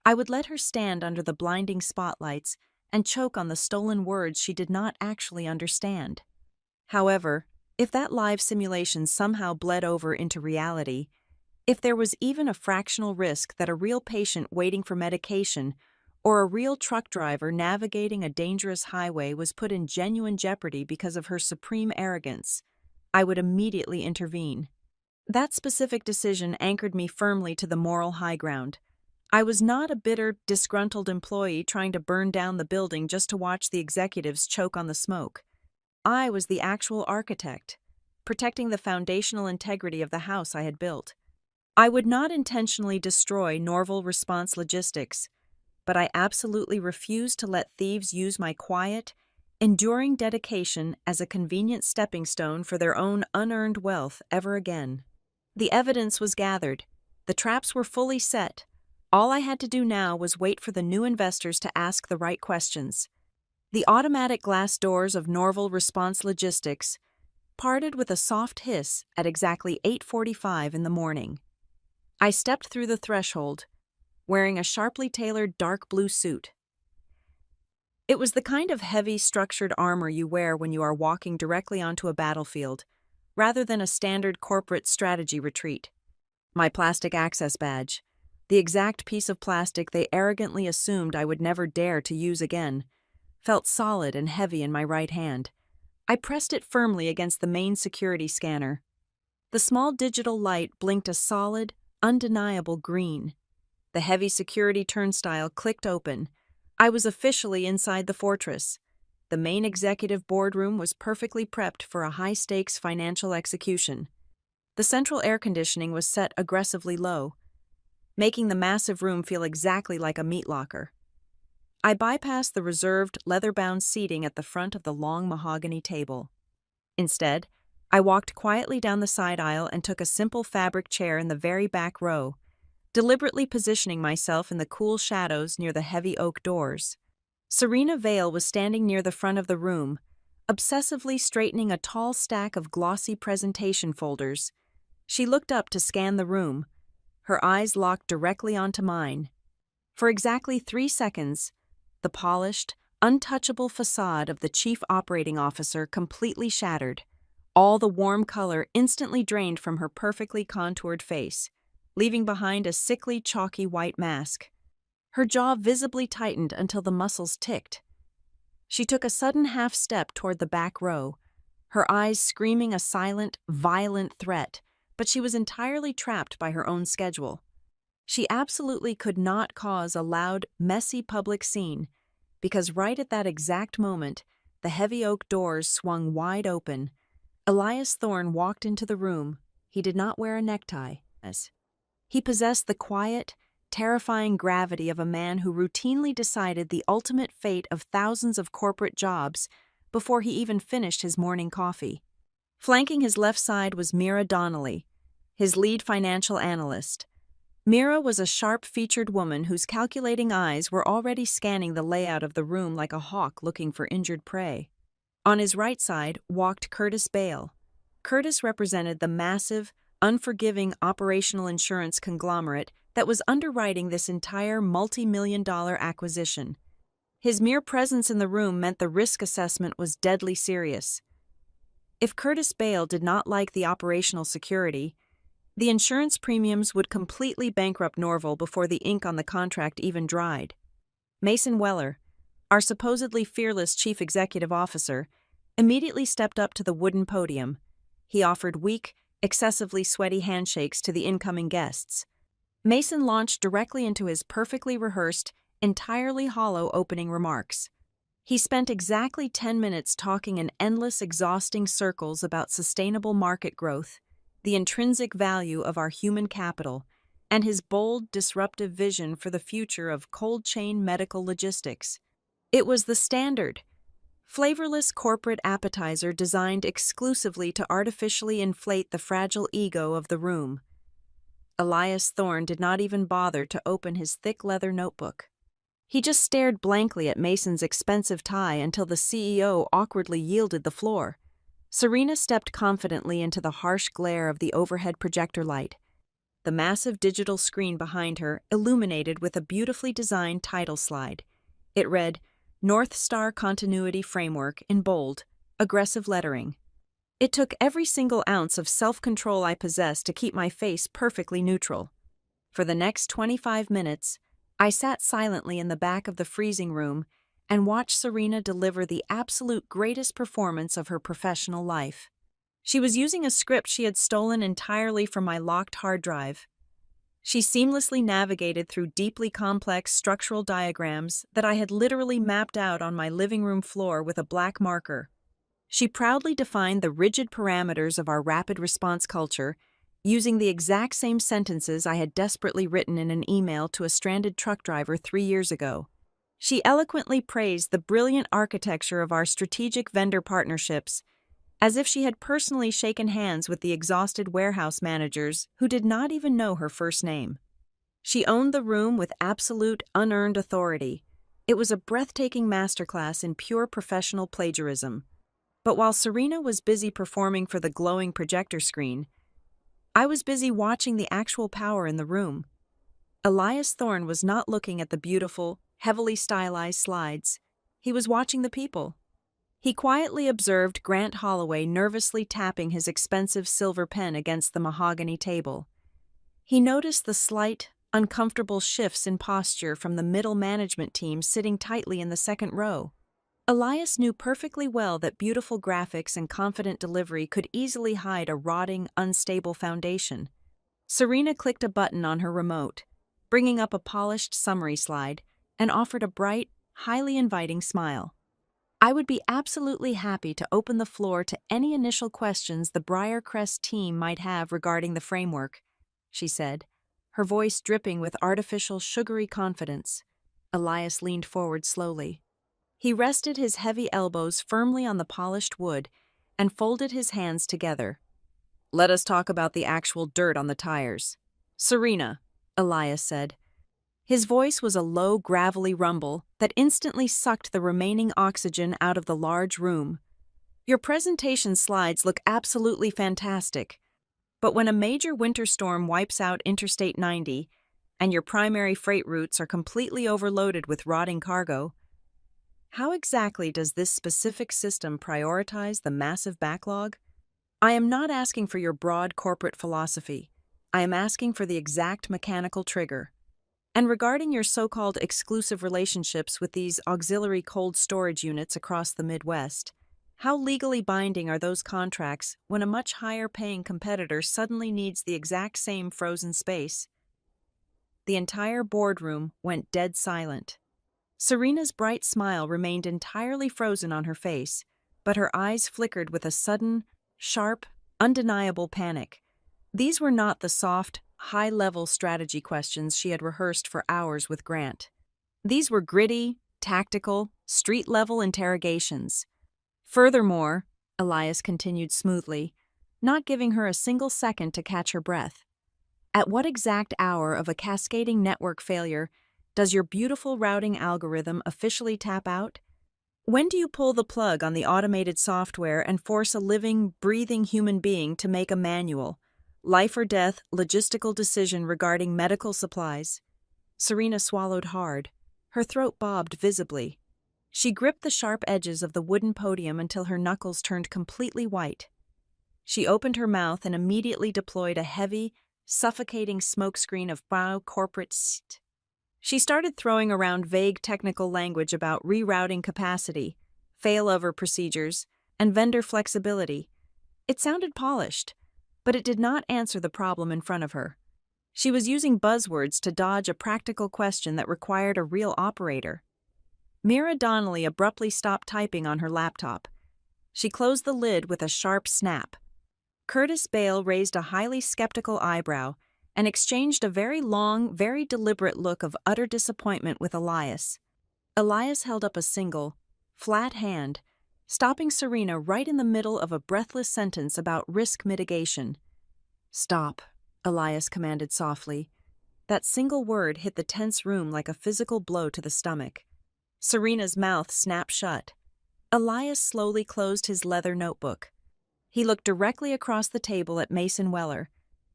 I would let her stand under the blinding spotlights and choke on the stolen words she did not actually understand. However, if that live simulation somehow bled over into reality, if there was even a fractional risk that a real patient waiting for medication or a real truck driver navigating a dangerous highway was put in genuine jeopardy because of her supreme arrogance, I would immediately intervene. That specific decision anchored me firmly to the moral high ground. I was not a bitter, disgruntled employee trying to burn down the building just to watch the executives choke on the smoke. I was the actual architect, protecting the foundational integrity of the house I had built. I would not intentionally destroy Norval Response Logistics, but I absolutely refuse to let thieves use my quiet, enduring dedication as a convenient stepping stone for their own unearned wealth ever again. The evidence was gathered. The traps were fully set. All I had to do now was wait for the new investors to ask the right questions. The automatic glass doors of Norval Response Logistics parted with a soft hiss at exactly 8:45 in the morning. I stepped through the threshold, wearing a sharply tailored dark blue suit. It was the kind of heavy, structured armor you wear when you are walking directly onto a battlefield, rather than a standard corporate strategy retreat. My plastic access badge, the exact piece of plastic they arrogantly assumed I would never dare to use again, felt solid and heavy in my right hand. I pressed it firmly against the main security scanner. The small digital light blinked a solid, undeniable green. The heavy security turnstile clicked open. I was officially inside the fortress. The main executive boardroom was perfectly prepped for a high-stakes financial execution. The central air conditioning was set aggressively low, making the massive room feel exactly like a meat locker. I bypassed the reserved, leather-bound seating at the front of the long mahogany table. Instead, I walked quietly down the side aisle and took a simple fabric chair in the very back row, deliberately positioning myself in the cool shadows near the heavy oak doors. Serena Vale was standing near the front of the room, obsessively straightening a tall stack of glossy presentation folders. She looked up to scan the room, her eyes locked directly onto mine. For exactly 3 seconds, the polished, untouchable facade of the chief operating officer completely shattered. All the warm color instantly drained from her perfectly contoured face, leaving behind a sickly, chalky white mask. Her jaw visibly tightened until the muscles ticked. She took a sudden half-step toward the back row, her eyes screaming a silent, violent threat, but she was entirely trapped by her own schedule. She absolutely could not cause a loud, messy public scene, because right at that exact moment, the heavy oak doors swung wide open. Elias Thorne walked into the room. He did not wear a necktie. He possessed the quiet, terrifying gravity of a man who routinely decided the ultimate fate of thousands of corporate jobs before he even finished his morning coffee. Flanking his left side was Mira Donnelly, his lead financial analyst. Mira was a sharp-featured woman whose calculating eyes were already scanning the layout of the room like a hawk looking for injured prey. On his right side walked Curtis Bale. Curtis represented the massive, unforgiving operational insurance conglomerate that was underwriting this entire multi-million-dollar acquisition. His mere presence in the room meant the risk assessment was deadly serious. If Curtis Bale did not like the operational security, the insurance premiums would completely bankrupt Norval before the ink on the contract even dried. Mason Weller, our supposedly fearless chief executive officer, immediately stepped up to the wooden podium. He offered weak, excessively sweaty handshakes to the incoming guests. Mason launched directly into his perfectly rehearsed, entirely hollow opening remarks. He spent exactly 10 minutes talking in endless, exhausting circles about sustainable market growth, the intrinsic value of our human capital, and his bold, disruptive vision for the future of cold-chain medical logistics. It was the standard, flavorless corporate appetizer designed exclusively to artificially inflate the fragile ego of the room. Elias Thorne did not even bother to open his thick leather notebook. He just stared blankly at Mason's expensive tie until the CEO awkwardly yielded the floor. Serena stepped confidently into the harsh glare of the overhead projector light. The massive digital screen behind her illuminated with a beautifully designed title slide. It read, North Star Continuity Framework in bold, aggressive lettering. It took every single ounce of self-control I possessed to keep my face perfectly neutral. For the next 25 minutes, I sat silently in the back of the freezing room and watched Serena deliver the absolute greatest performance of her professional life. She was using a script she had stolen entirely from my locked hard drive. She seamlessly navigated through deeply complex structural diagrams that I had literally mapped out on my living room floor with a black marker. She proudly defined the rigid parameters of our rapid response culture using the exact same sentences I had desperately written in an email to a stranded truck driver 3 years ago. She eloquently praised the brilliant architecture of our strategic vendor partnerships, as if she had personally shaken hands with the exhausted warehouse managers who did not even know her first name. She owned the room with absolute, unearned authority. It was a breathtaking masterclass in pure professional plagiarism. But while Serena was busy performing for the glowing projector screen, I was busy watching the actual power in the room. Elias Thorne was not looking at the beautiful, heavily stylized slides. He was watching the people. He quietly observed Grant Holloway nervously tapping his expensive silver pen against the mahogany table. He noticed the slight, uncomfortable shifts in posture from the middle management team sitting tightly in the second row. Elias knew perfectly well that beautiful graphics and confident delivery could easily hide a rotting, unstable foundation. Serena clicked a button on her remote, bringing up a polished summary slide, and offered a bright, highly inviting smile. I would be absolutely happy to open the floor to any initial questions the Briarcrest team might have regarding the framework, she said, her voice dripping with artificial sugary confidence. Elias leaned forward slowly. He rested his heavy elbows firmly on the polished wood and folded his hands together. Let us talk about the actual dirt on the tires. Serena, Elias said. His voice was a low, gravelly rumble that instantly sucked the remaining oxygen out of the large room. Your presentation slides look absolutely fantastic, but when a major winter storm wipes out Interstate 90 and your primary freight routes are completely overloaded with rotting cargo, how exactly does this specific system prioritize the massive backlog? I am not asking for your broad corporate philosophy. I am asking for the exact mechanical trigger. And regarding your so-called exclusive relationships with these auxiliary cold storage units across the Midwest, how legally binding are those contracts when a much higher-paying competitor suddenly needs the exact same frozen space? The entire boardroom went dead silent. Serena's bright smile remained entirely frozen on her face, but her eyes flickered with a sudden, sharp, undeniable panic. These were not the soft, high-level strategy questions she had rehearsed for hours with Grant. These were gritty, tactical, street-level interrogations. Furthermore, Elias continued smoothly, not giving her a single second to catch her breath, at what exact hour of a cascading network failure does your beautiful routing algorithm officially tap out? When do you pull the plug on the automated software and force a living, breathing human being to make a manual, life or death logistical decision regarding medical supplies? Serena swallowed hard. Her throat bobbed visibly. She gripped the sharp edges of the wooden podium until her knuckles turned completely white. She opened her mouth and immediately deployed a heavy, suffocating smokescreen of bow corporate st. She started throwing around vague technical language about rerouting capacity, failover procedures, and vendor flexibility. It sounded polished, but it did not answer the problem in front of her. She was using buzzwords to dodge a practical question that required a real operator. Mira Donnelly abruptly stopped typing on her laptop. She closed the lid with a sharp snap. Curtis Bale raised a highly skeptical eyebrow and exchanged a very long, very deliberate look of utter disappointment with Elias. Elias held up a single, flat hand, stopping Serena right in the middle of a breathless sentence about risk mitigation. "Stop," Elias commanded softly. That single word hit the tense room like a physical blow to the stomach. Serena's mouth snapped shut. Elias slowly closed his leather notebook. He looked directly across the table at Mason Weller,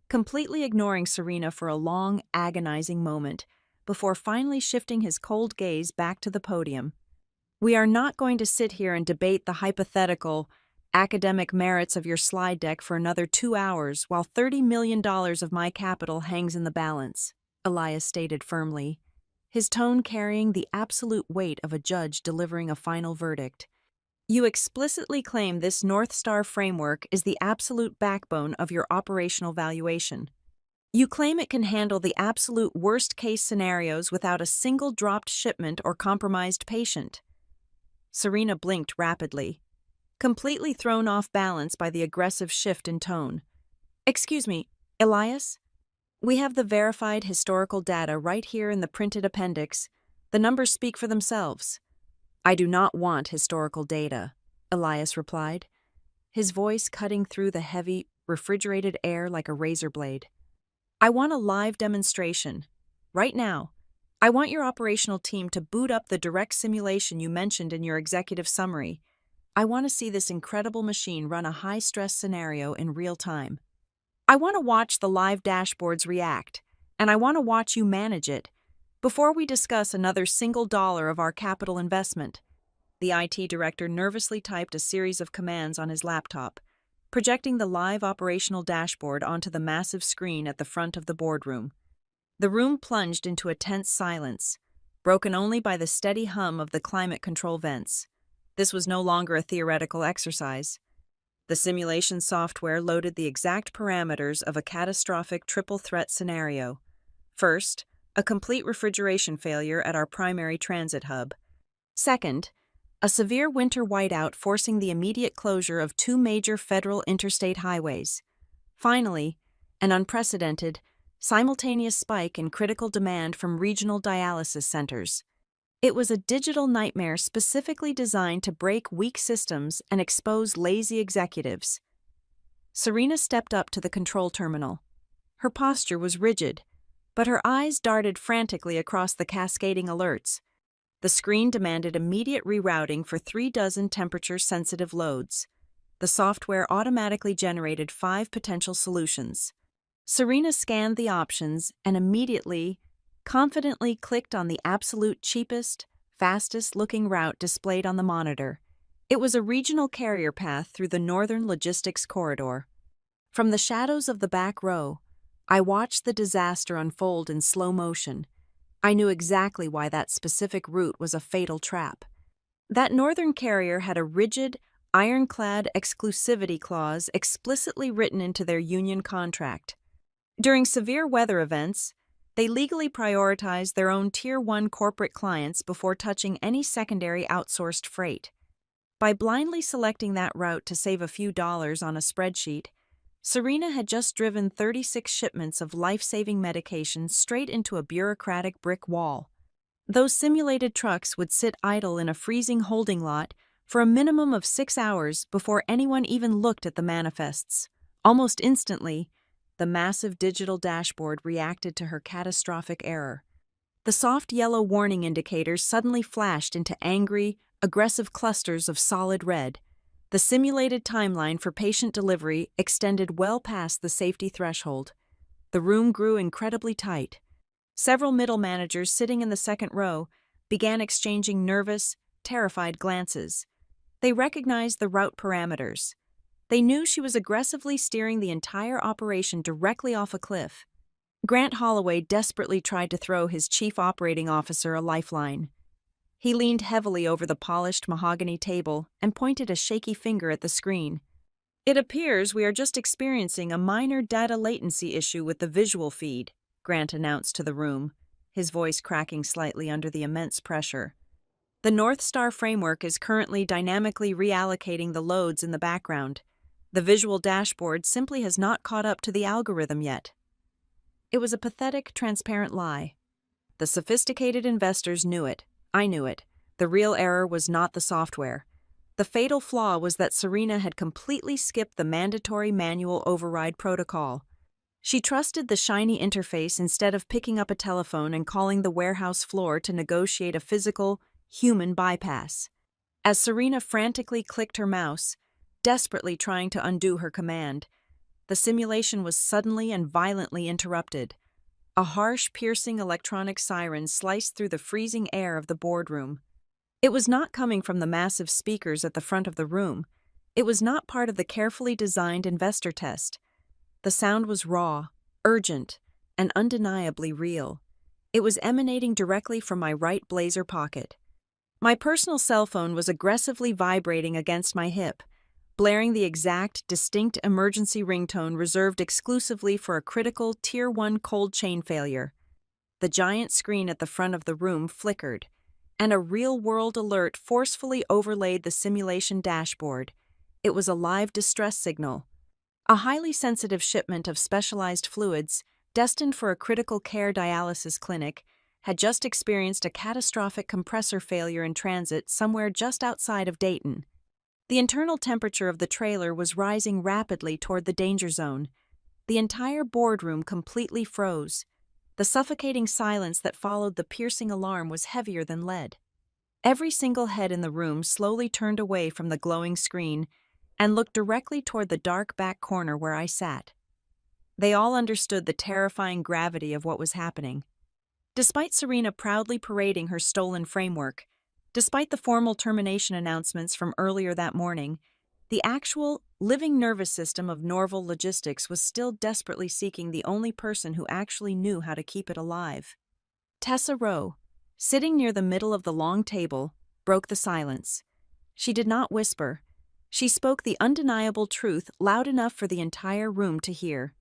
completely ignoring Serena for a long, agonizing moment, before finally shifting his cold gaze back to the podium. "We are not going to sit here and debate the hypothetical, academic merits of your slide deck for another 2 hours while $30 million of my capital hangs in the balance," Elias stated firmly, his tone carrying the absolute weight of a judge delivering a final verdict. "You explicitly claim this North Star framework is the absolute backbone of your operational valuation. You claim it can handle the absolute worst-case scenarios without a single dropped shipment or compromised patient." Serena blinked rapidly, completely thrown off balance by the aggressive shift in tone. "Excuse me, Elias, we have the verified historical data right here in the printed appendix. The numbers speak for themselves. I do not want historical data, Elias replied, his voice cutting through the heavy, refrigerated air like a razor blade. I want a live demonstration. Right now. I want your operational team to boot up the direct simulation you mentioned in your executive summary. I want to see this incredible machine run a high-stress scenario in real time. I want to watch the live dashboards react, and I want to watch you manage it before we discuss another single dollar of our capital investment. The IT director nervously typed a series of commands on his laptop, projecting the live operational dashboard onto the massive screen at the front of the boardroom. The room plunged into a tense silence, broken only by the steady hum of the climate control vents. This was no longer a theoretical exercise. The simulation software loaded the exact parameters of a catastrophic triple-threat scenario. First, a complete refrigeration failure at our primary transit hub. Second, a severe winter whiteout forcing the immediate closure of 2 major federal interstate highways. Finally, an unprecedented, simultaneous spike in critical demand from regional dialysis centers. It was a digital nightmare specifically designed to break weak systems and expose lazy executives. Serena stepped up to the control terminal. Her posture was rigid, but her eyes darted frantically across the cascading alerts. The screen demanded immediate rerouting for 36 temperature-sensitive loads. The software automatically generated 5 potential solutions. Serena scanned the options and immediately, confidently clicked on the absolute cheapest, fastest-looking route displayed on the monitor. It was a regional carrier path through the Northern Logistics Corridor. From the shadows of the back row, I watched the disaster unfold in slow motion. I knew exactly why that specific route was a fatal trap. That northern carrier had a rigid, ironclad exclusivity clause explicitly written into their union contract. During severe weather events, they legally prioritized their own Tier 1 corporate clients before touching any secondary outsourced freight. By blindly selecting that route to save a few dollars on a spreadsheet, Serena had just driven 36 shipments of life-saving medication straight into a bureaucratic brick wall. Those simulated trucks would sit idle in a freezing holding lot for a minimum of 6 hours before anyone even looked at the manifests. Almost instantly, the massive digital dashboard reacted to her catastrophic error. The soft yellow warning indicators suddenly flashed into angry, aggressive clusters of solid red. The simulated timeline for patient delivery extended well past the safety threshold. The room grew incredibly tight. Several middle managers sitting in the second row began exchanging nervous, terrified glances. They recognized the route parameters. They knew she was aggressively steering the entire operation directly off a cliff. Grant Holloway desperately tried to throw his chief operating officer a lifeline. He leaned heavily over the polished mahogany table and pointed a shaky finger at the screen. "It appears we are just experiencing a minor data latency issue with the visual feed," Grant announced to the room, his voice cracking slightly under the immense pressure. "The North Star framework is currently dynamically reallocating the loads in the background. The visual dashboard simply has not caught up to the algorithm yet." It was a pathetic, transparent lie. The sophisticated investors knew it. I knew it. The real error was not the software. The fatal flaw was that Serena had completely skipped the mandatory manual override protocol. She trusted the shiny interface instead of picking up a telephone and calling the warehouse floor to negotiate a physical, human bypass. As Serena frantically clicked her mouse, desperately trying to undo her command, the simulation was suddenly and violently interrupted. A harsh, piercing electronic siren sliced through the freezing air of the boardroom. It was not coming from the massive speakers at the front of the room. It was not part of the carefully designed investor test. The sound was raw, urgent, and undeniably real. It was emanating directly from my right blazer pocket. My personal cell phone was aggressively vibrating against my hip, blaring the exact, distinct emergency ringtone reserved exclusively for a critical Tier 1 cold chain failure. The giant screen at the front of the room flickered, and a real-world alert forcefully overlaid the simulation dashboard. It was a live distress signal. A highly sensitive shipment of specialized fluids, destined for a critical care dialysis clinic, had just experienced a catastrophic compressor failure in transit somewhere just outside of Dayton. The internal temperature of the trailer was rising rapidly toward the danger zone. The entire boardroom completely froze. The suffocating silence that followed the piercing alarm was heavier than lead. Every single head in the room slowly turned away from the glowing screen and looked directly toward the dark back corner where I sat. They all understood the terrifying gravity of what was happening. Despite Serena proudly parading her stolen framework, despite the formal termination announcements from earlier that morning, the actual, living nervous system of Norval Logistics was still desperately seeking the only person who actually knew how to keep it alive. Tessa Rowe, sitting near the middle of the long table, broke the silence. She did not whisper. She spoke the undeniable truth loud enough for the entire room to hear.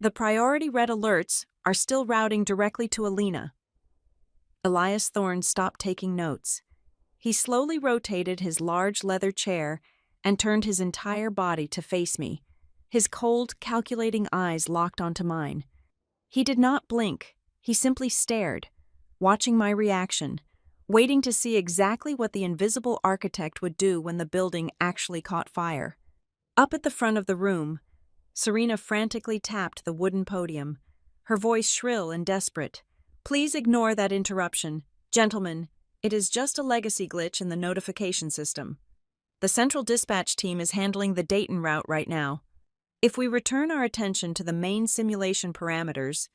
The priority red alerts are still routing directly to Alina. Elias Thorne stopped taking notes. He slowly rotated his large leather chair and turned his entire body to face me, his cold, calculating eyes locked onto mine. He did not blink. He simply stared, watching my reaction, waiting to see exactly what the invisible architect would do when the building actually caught fire. Up at the front of the room, Serena frantically tapped the wooden podium, her voice shrill and desperate. "Please ignore that interruption. Gentlemen, it is just a legacy glitch in the notification system. The central dispatch team is handling the Dayton route right now. If we return our attention to the main simulation parameters,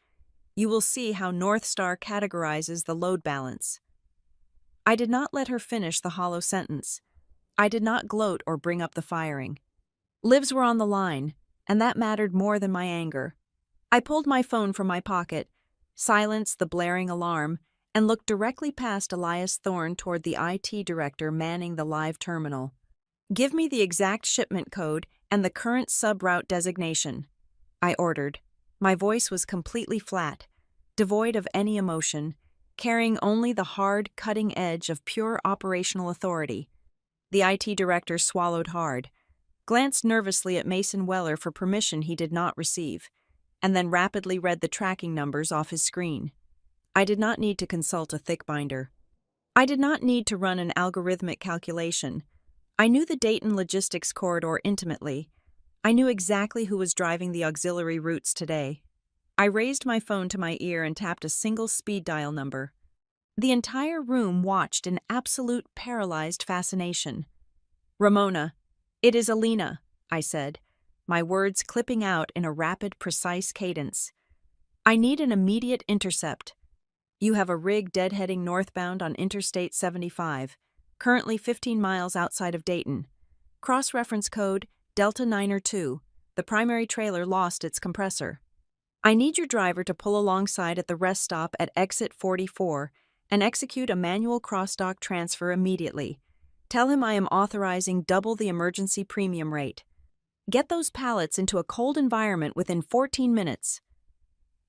you will see how North Star categorizes the load balance." I did not let her finish the hollow sentence. I did not gloat or bring up the firing. Lives were on the line, and that mattered more than my anger. I pulled my phone from my pocket, silenced the blaring alarm, and looked directly past Elias Thorne toward the IT director manning the live terminal. "Give me the exact shipment code and the current sub-route designation," I ordered. My voice was completely flat, devoid of any emotion, carrying only the hard, cutting edge of pure operational authority. The IT director swallowed hard, glanced nervously at Mason Weller for permission he did not receive, and then rapidly read the tracking numbers off his screen. I did not need to consult a thick binder. I did not need to run an algorithmic calculation. I knew the Dayton logistics corridor intimately. I knew exactly who was driving the auxiliary routes today. I raised my phone to my ear and tapped a single speed dial number. The entire room watched in absolute paralyzed fascination. "Ramona, it is Alina," I said, my words clipping out in a rapid, precise cadence. "I need an immediate intercept. You have a rig deadheading northbound on Interstate 75, currently 15 miles outside of Dayton. Cross-reference code Delta 902. The primary trailer lost its compressor. I need your driver to pull alongside at the rest stop at exit 44 and execute a manual cross-dock transfer immediately. Tell him I am authorizing double the emergency premium rate. Get those pallets into a cold environment within 14 minutes."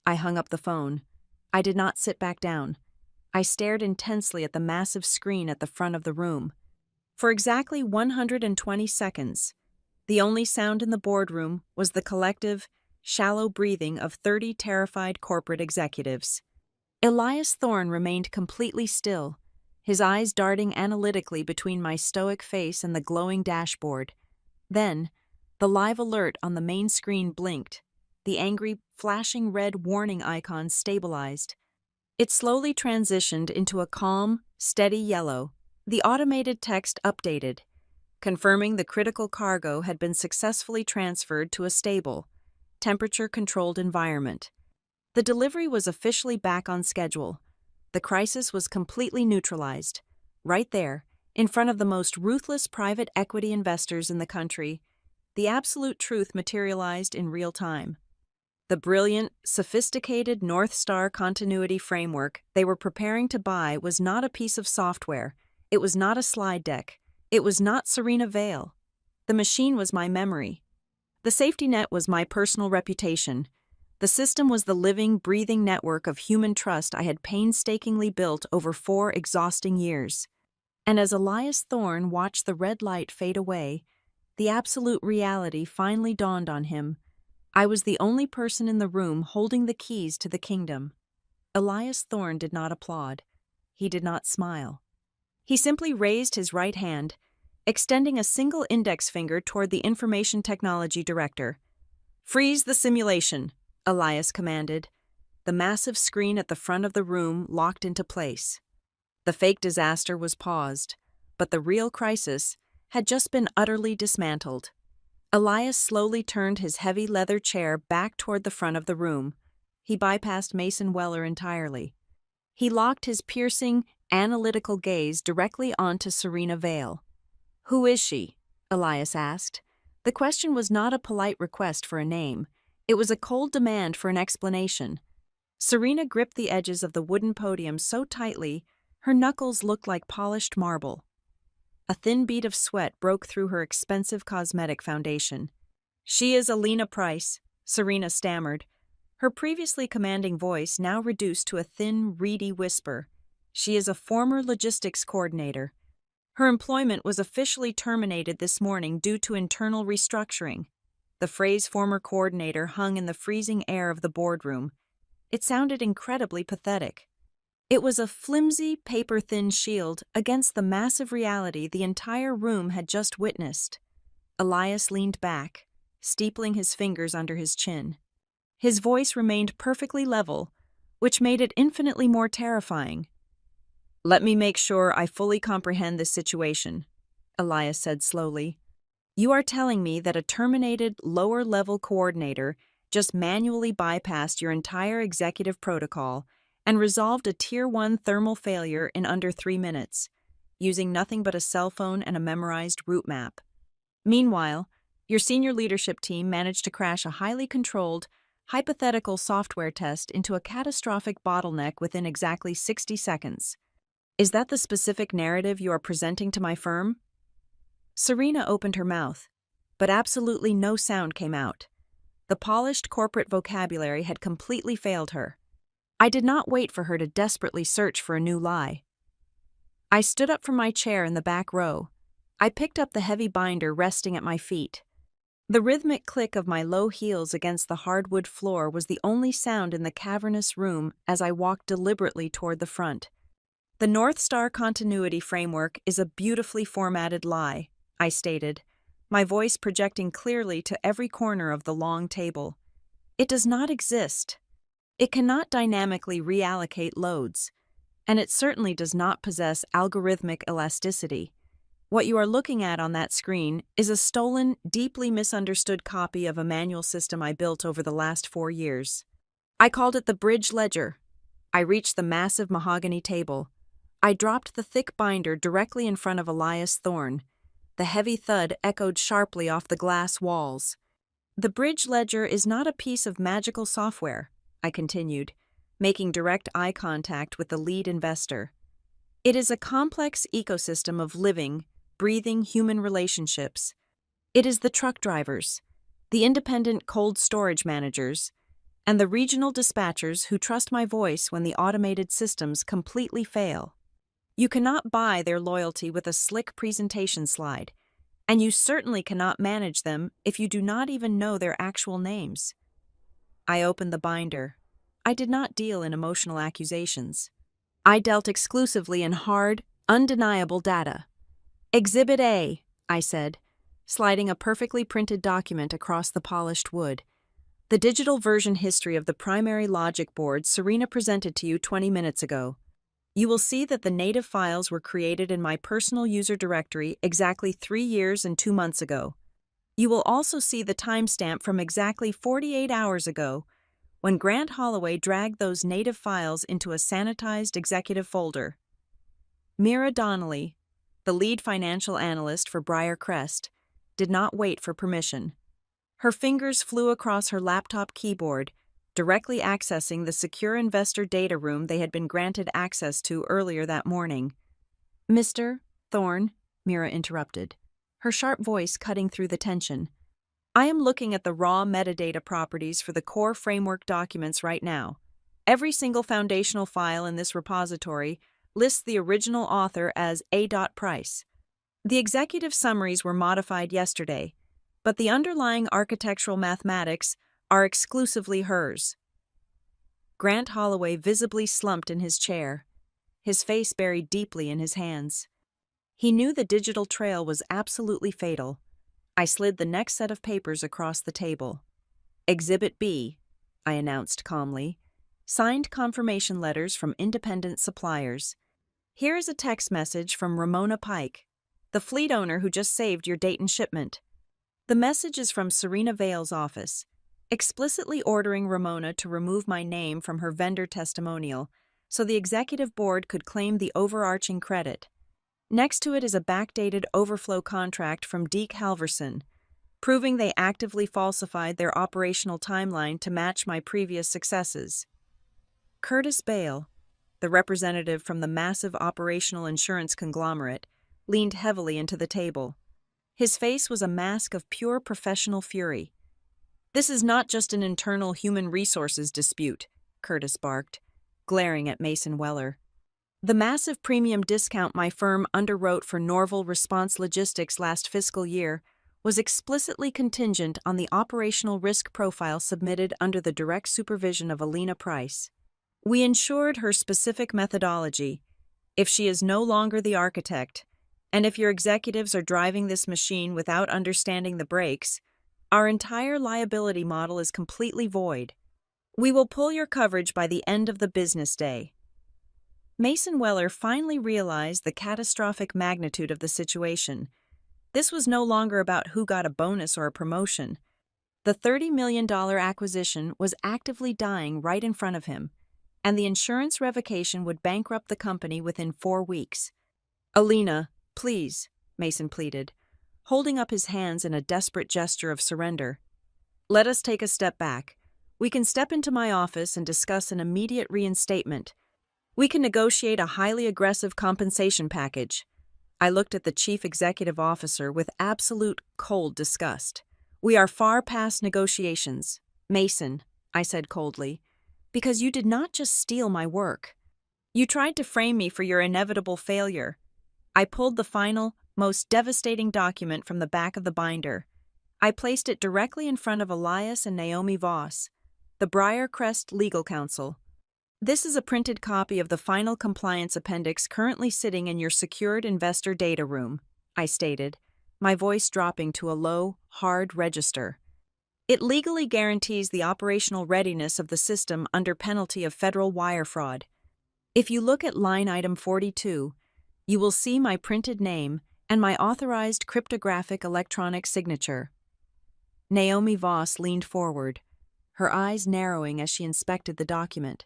I hung up the phone. I did not sit back down. I stared intensely at the massive screen at the front of the room. For exactly 120 seconds, the only sound in the boardroom was the collective, shallow breathing of 30 terrified corporate executives. Elias Thorne remained completely still, his eyes darting analytically between my stoic face and the glowing dashboard. Then, the live alert on the main screen blinked. The angry, flashing red warning icon stabilized. It slowly transitioned into a calm, steady yellow. The automated text updated, confirming the critical cargo had been successfully transferred to a stable, temperature-controlled environment. The delivery was officially back on schedule. The crisis was completely neutralized. Right there, in front of the most ruthless private equity investors in the country, the absolute truth materialized in real time. The brilliant, sophisticated North Star continuity framework they were preparing to buy was not a piece of software. It was not a slide deck. It was not Serena Vale. The machine was my memory. The safety net was my personal reputation. The system was the living, breathing network of human trust I had painstakingly built over 4 exhausting years. And as Elias Thorne watched the red light fade away, the absolute reality finally dawned on him. I was the only person in the room holding the keys to the kingdom. Elias Thorne did not applaud. He did not smile. He simply raised his right hand, extending a single index finger toward the information technology director. "Freeze the simulation," Elias commanded. The massive screen at the front of the room locked into place. The fake disaster was paused, but the real crisis had just been utterly dismantled. Elias slowly turned his heavy leather chair back toward the front of the room. He bypassed Mason Weller entirely. He locked his piercing, analytical gaze directly onto Serena Vale. "Who is she?" Elias asked. The question was not a polite request for a name. It was a cold demand for an explanation. Serena gripped the edges of the wooden podium so tightly, her knuckles looked like polished marble. A thin bead of sweat broke through her expensive cosmetic foundation. "She is Alina Price," Serena stammered, her previously commanding voice now reduced to a thin, reedy whisper. "She is a former logistics coordinator. Her employment was officially terminated this morning due to internal restructuring." The phrase "former coordinator" hung in the freezing air of the boardroom. It sounded incredibly pathetic. It was a flimsy, paper-thin shield against the massive reality the entire room had just witnessed. Elias leaned back, steepling his fingers under his chin. His voice remained perfectly level, which made it infinitely more terrifying. "Let me make sure I fully comprehend this situation," Elias said slowly. "You are telling me that a terminated lower-level coordinator just manually bypassed your entire executive protocol and resolved a Tier 1 thermal failure in under 3 minutes, using nothing but a cell phone and a memorized route map. Meanwhile, your senior leadership team managed to crash a highly controlled, hypothetical software test into a catastrophic bottleneck within exactly 60 seconds. Is that the specific narrative you are presenting to my firm?" Serena opened her mouth, but absolutely no sound came out. The polished corporate vocabulary had completely failed her. I did not wait for her to desperately search for a new lie. I stood up from my chair in the back row. I picked up the heavy binder resting at my feet. The rhythmic click of my low heels against the hardwood floor was the only sound in the cavernous room as I walked deliberately toward the front. "The North Star continuity framework is a beautifully formatted lie," I stated, my voice projecting clearly to every corner of the long table. "It does not exist. It cannot dynamically reallocate loads, and it certainly does not possess algorithmic elasticity. What you are looking at on that screen is a stolen, deeply misunderstood copy of a manual system I built over the last 4 years. I called it the Bridge Ledger." I reached the massive mahogany table. I dropped the thick binder directly in front of Elias Thorne. The heavy thud echoed sharply off the glass walls. "The Bridge Ledger is not a piece of magical software," I continued, making direct eye contact with the lead investor. "It is a complex ecosystem of living, breathing human relationships. It is the truck drivers, the independent cold storage managers, and the regional dispatchers who trust my voice when the automated systems completely fail. You cannot buy their loyalty with a slick presentation slide, and you certainly cannot manage them if you do not even know their actual names." I opened the binder. I did not deal in emotional accusations. I dealt exclusively in hard, undeniable data. "Exhibit A," I said, sliding a perfectly printed document across the polished wood. "The digital version history of the primary logic board Serena presented to you 20 minutes ago. You will see that the native files were created in my personal user directory exactly 3 years and 2 months ago. You will also see the timestamp from exactly 48 hours ago, when Grant Holloway dragged those native files into a sanitized executive folder." Mira Donnelly, the lead financial analyst for Briarcrest, did not wait for permission. Her fingers flew across her laptop keyboard, directly accessing the secure investor data room they had been granted access to earlier that morning. "Mr. Thorne," Mira interrupted, her sharp voice cutting through the tension, "I am looking at the raw metadata properties for the core framework documents right now. Every single foundational file in this repository lists the original author as A. Price. The executive summaries were modified yesterday, but the underlying architectural mathematics are exclusively hers. Grant Holloway visibly slumped in his chair, his face buried deeply in his hands. He knew the digital trail was absolutely fatal. I slid the next set of papers across the table. Exhibit B, I announced calmly. Signed confirmation letters from independent suppliers. Here is a text message from Ramona Pike, the fleet owner who just saved your Dayton shipment. The message is from Serena Vale's office, explicitly ordering Ramona to remove my name from her vendor testimonial so the executive board could claim the overarching credit. Next to it is a backdated overflow contract from Deke Halverson, proving they actively falsified their operational timeline to match my previous successes. Curtis Bale, the representative from the massive operational insurance conglomerate, leaned heavily into the table. His face was a mask of pure professional fury. "This is not just an internal human resources dispute," Curtis barked, glaring at Mason Weller. "The massive premium discount my firm underwrote for Norval Response Logistics last fiscal year was explicitly contingent on the operational risk profile submitted under the direct supervision of Alina Price. We ensured her specific methodology. If she is no longer the architect, and if your executives are driving this machine without understanding the brakes, our entire liability model is completely void. We will pull your coverage by the end of the business day." Mason Weller finally realized the catastrophic magnitude of the situation. This was no longer about who got a bonus or a promotion. The $30 million acquisition was actively dying right in front of him, and the insurance revocation would bankrupt the company within 4 weeks. "Alina, please," Mason pleaded, holding up his hands in a desperate gesture of surrender. "Let us take a step back. We can step into my office and discuss an immediate reinstatement. We can negotiate a highly aggressive compensation package." I looked at the chief executive officer with absolute cold disgust. "We are far past negotiations, Mason," I said coldly, "because you did not just steal my work. You tried to frame me for your inevitable failure." I pulled the final, most devastating document from the back of the binder. I placed it directly in front of Elias and Naomi Voss, the Briarcrest Legal Counsel. "This is a printed copy of the final compliance appendix currently sitting in your secured investor data room," I stated, my voice dropping to a low, hard register. "It legally guarantees the operational readiness of the system under penalty of federal wire fraud. If you look at line item 42, you will see my printed name and my authorized cryptographic electronic signature." Naomi Voss leaned forward, her eyes narrowing as she inspected the document.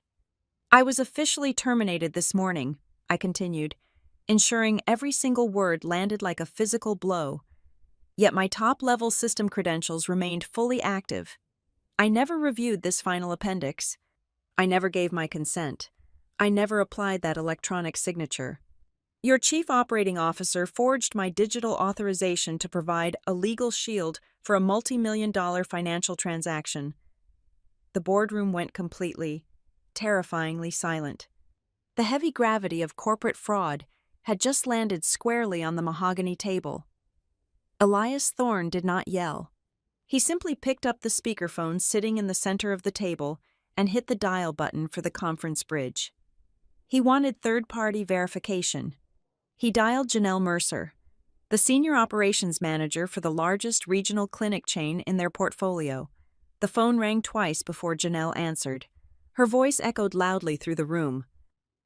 "I was officially terminated this morning," I continued, ensuring every single word landed like a physical blow. Yet my top-level system credentials remained fully active. I never reviewed this final appendix. I never gave my consent. I never applied that electronic signature. Your chief operating officer forged my digital authorization to provide a legal shield for a multi-million-dollar financial transaction. The boardroom went completely, terrifyingly silent. The heavy gravity of corporate fraud had just landed squarely on the mahogany table. Elias Thorne did not yell. He simply picked up the speakerphone sitting in the center of the table and hit the dial button for the conference bridge. He wanted third-party verification. He dialed Janelle Mercer, the senior operations manager for the largest regional clinic chain in their portfolio. The phone rang twice before Janelle answered. Her voice echoed loudly through the room.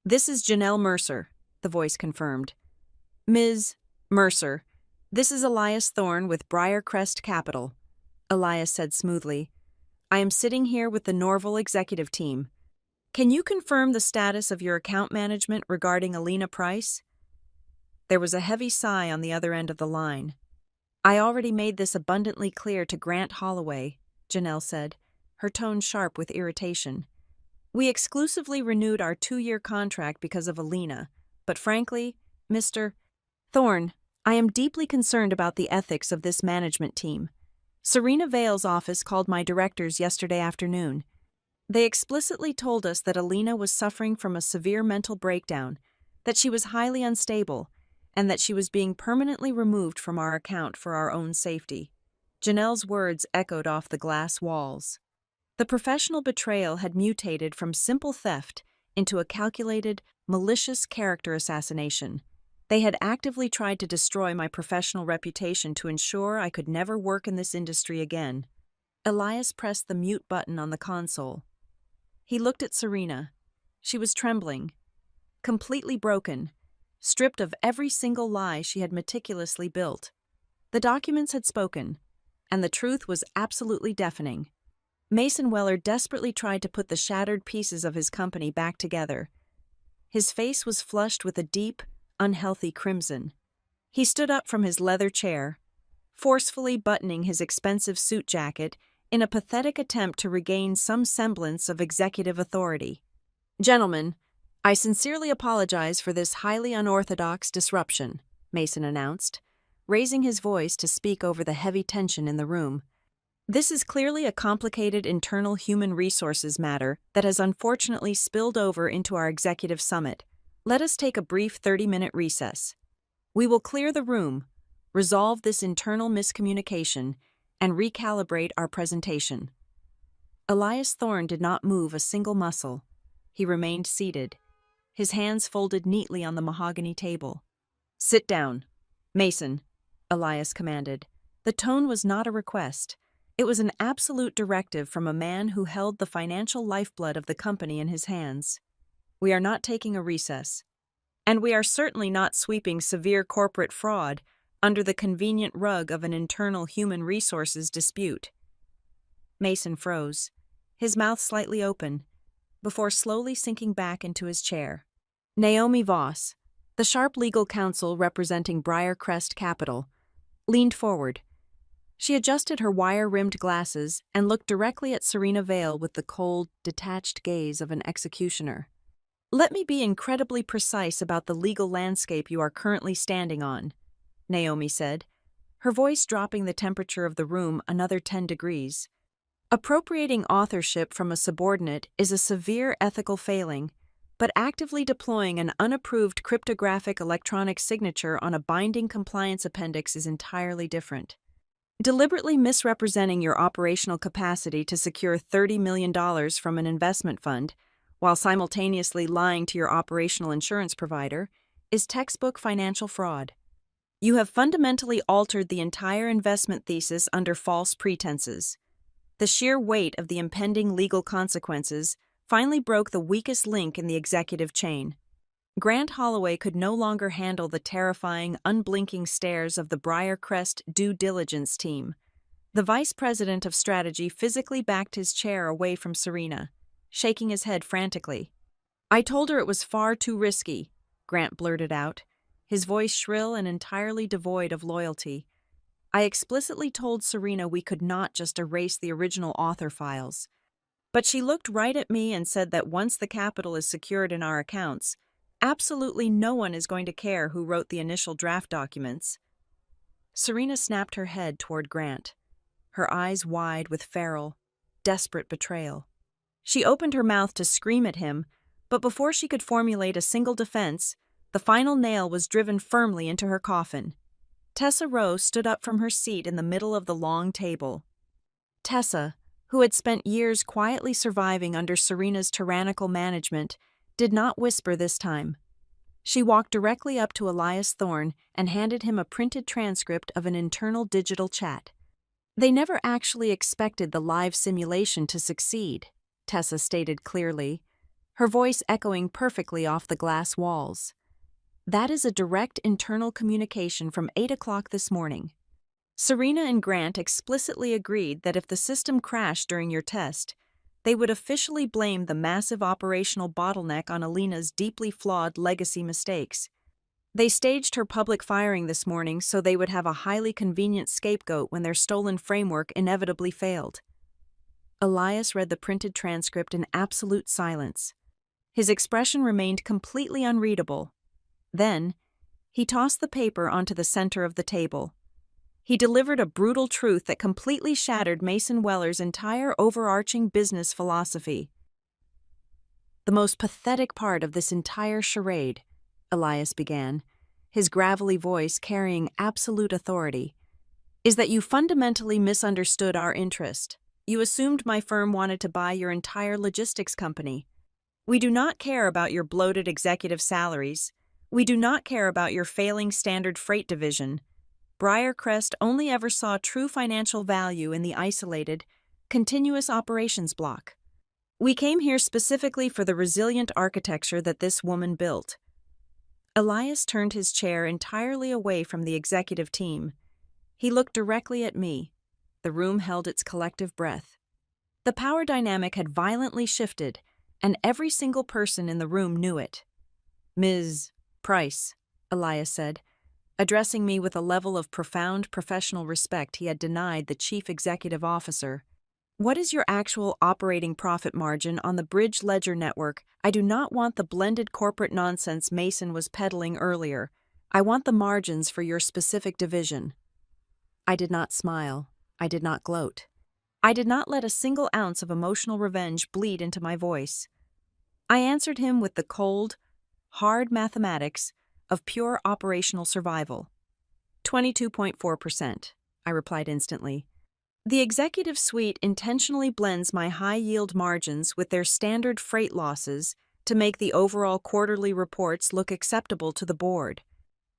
"This is Janelle Mercer," the voice confirmed. "Ms. Mercer, this is Elias Thorne with Briarcrest Capital," Elias said smoothly. "I am sitting here with the Norval executive team. Can you confirm the status of your account management regarding Alina Price?" There was a heavy sigh on the other end of the line. "I already made this abundantly clear to Grant Holloway," Janelle said, her tone sharp with irritation. "We exclusively renewed our 2-year contract because of Alina, but frankly, Mr. Thorne, I am deeply concerned about the ethics of this management team. Serena Vale's office called my directors yesterday afternoon. They explicitly told us that Alina was suffering from a severe mental breakdown, that she was highly unstable, and that she was being permanently removed from our account for our own safety. Janelle's words echoed off the glass walls. The professional betrayal had mutated from simple theft into a calculated, malicious character assassination. They had actively tried to destroy my professional reputation to ensure I could never work in this industry again. Elias pressed the mute button on the console. He looked at Serena. She was trembling, completely broken, stripped of every single lie she had meticulously built. The documents had spoken, and the truth was absolutely deafening. Mason Weller desperately tried to put the shattered pieces of his company back together. His face was flushed with a deep, unhealthy crimson. He stood up from his leather chair, forcefully buttoning his expensive suit jacket in a pathetic attempt to regain some semblance of executive authority. "Gentlemen, I sincerely apologize for this highly unorthodox disruption," Mason announced, raising his voice to speak over the heavy tension in the room. "This is clearly a complicated internal human resources matter that has unfortunately spilled over into our executive summit. Let us take a brief 30-minute recess. We will clear the room, resolve this internal miscommunication, and recalibrate our presentation." Elias Thorne did not move a single muscle. He remained seated, his hands folded neatly on the mahogany table. "Sit down. Mason," Elias commanded. The tone was not a request. It was an absolute directive from a man who held the financial lifeblood of the company in his hands. "We are not taking a recess. And we are certainly not sweeping severe corporate fraud under the convenient rug of an internal human resources dispute." Mason froze, his mouth slightly open, before slowly sinking back into his chair. Naomi Voss, the sharp legal counsel representing Briarcrest Capital, leaned forward. She adjusted her wire-rimmed glasses and looked directly at Serena Vale with the cold, detached gaze of an executioner. "Let me be incredibly precise about the legal landscape you are currently standing on," Naomi said, her voice dropping the temperature of the room another 10 degrees. "Appropriating authorship from a subordinate is a severe ethical failing, but actively deploying an unapproved cryptographic electronic signature on a binding compliance appendix is entirely different. Deliberately misrepresenting your operational capacity to secure $30 million from an investment fund, while simultaneously lying to your operational insurance provider, is textbook financial fraud. You have fundamentally altered the entire investment thesis under false pretenses. The sheer weight of the impending legal consequences finally broke the weakest link in the executive chain. Grant Holloway could no longer handle the terrifying, unblinking stares of the Briarcrest due diligence team. The vice president of strategy physically backed his chair away from Serena, shaking his head frantically. "I told her it was far too risky," Grant blurted out, his voice shrill and entirely devoid of loyalty. "I explicitly told Serena we could not just erase the original author files. But she looked right at me and said that once the capital is secured in our accounts, absolutely no one is going to care who wrote the initial draft documents." Serena snapped her head toward Grant, her eyes wide with feral, desperate betrayal. She opened her mouth to scream at him, but before she could formulate a single defense, the final nail was driven firmly into her coffin. Tessa Rowe stood up from her seat in the middle of the long table. Tessa, who had spent years quietly surviving under Serena's tyrannical management, did not whisper this time. She walked directly up to Elias Thorne and handed him a printed transcript of an internal digital chat. "They never actually expected the live simulation to succeed," Tessa stated clearly, her voice echoing perfectly off the glass walls. "That is a direct internal communication from 8 o'clock this morning. Serena and Grant explicitly agreed that if the system crashed during your test, they would officially blame the massive operational bottleneck on Alina's deeply flawed legacy mistakes. They staged her public firing this morning so they would have a highly convenient scapegoat when their stolen framework inevitably failed." Elias read the printed transcript in absolute silence. His expression remained completely unreadable. Then, he tossed the paper onto the center of the table. He delivered a brutal truth that completely shattered Mason Weller's entire overarching business philosophy. "The most pathetic part of this entire charade," Elias began, his gravelly voice carrying absolute authority, is that you fundamentally misunderstood our interest. You assumed my firm wanted to buy your entire logistics company. We do not care about your bloated executive salaries. We do not care about your failing standard freight division. Briarcrest only ever saw true financial value in the isolated, continuous operations block. We came here specifically for the resilient architecture that this woman built. Elias turned his chair entirely away from the executive team. He looked directly at me. The room held its collective breath. The power dynamic had violently shifted, and every single person in the room knew it. "Ms. Price," Elias said, addressing me with a level of profound professional respect he had denied the chief executive officer. "What is your actual operating profit margin on the bridge ledger network? I do not want the blended corporate nonsense Mason was peddling earlier. I want the margins for your specific division." I did not smile. I did not gloat. I did not let a single ounce of emotional revenge bleed into my voice. I answered him with the cold, hard mathematics of pure operational survival. 22.4%, I replied instantly. The executive suite intentionally blends my high-yield margins with their standard freight losses to make the overall quarterly reports look acceptable to the board.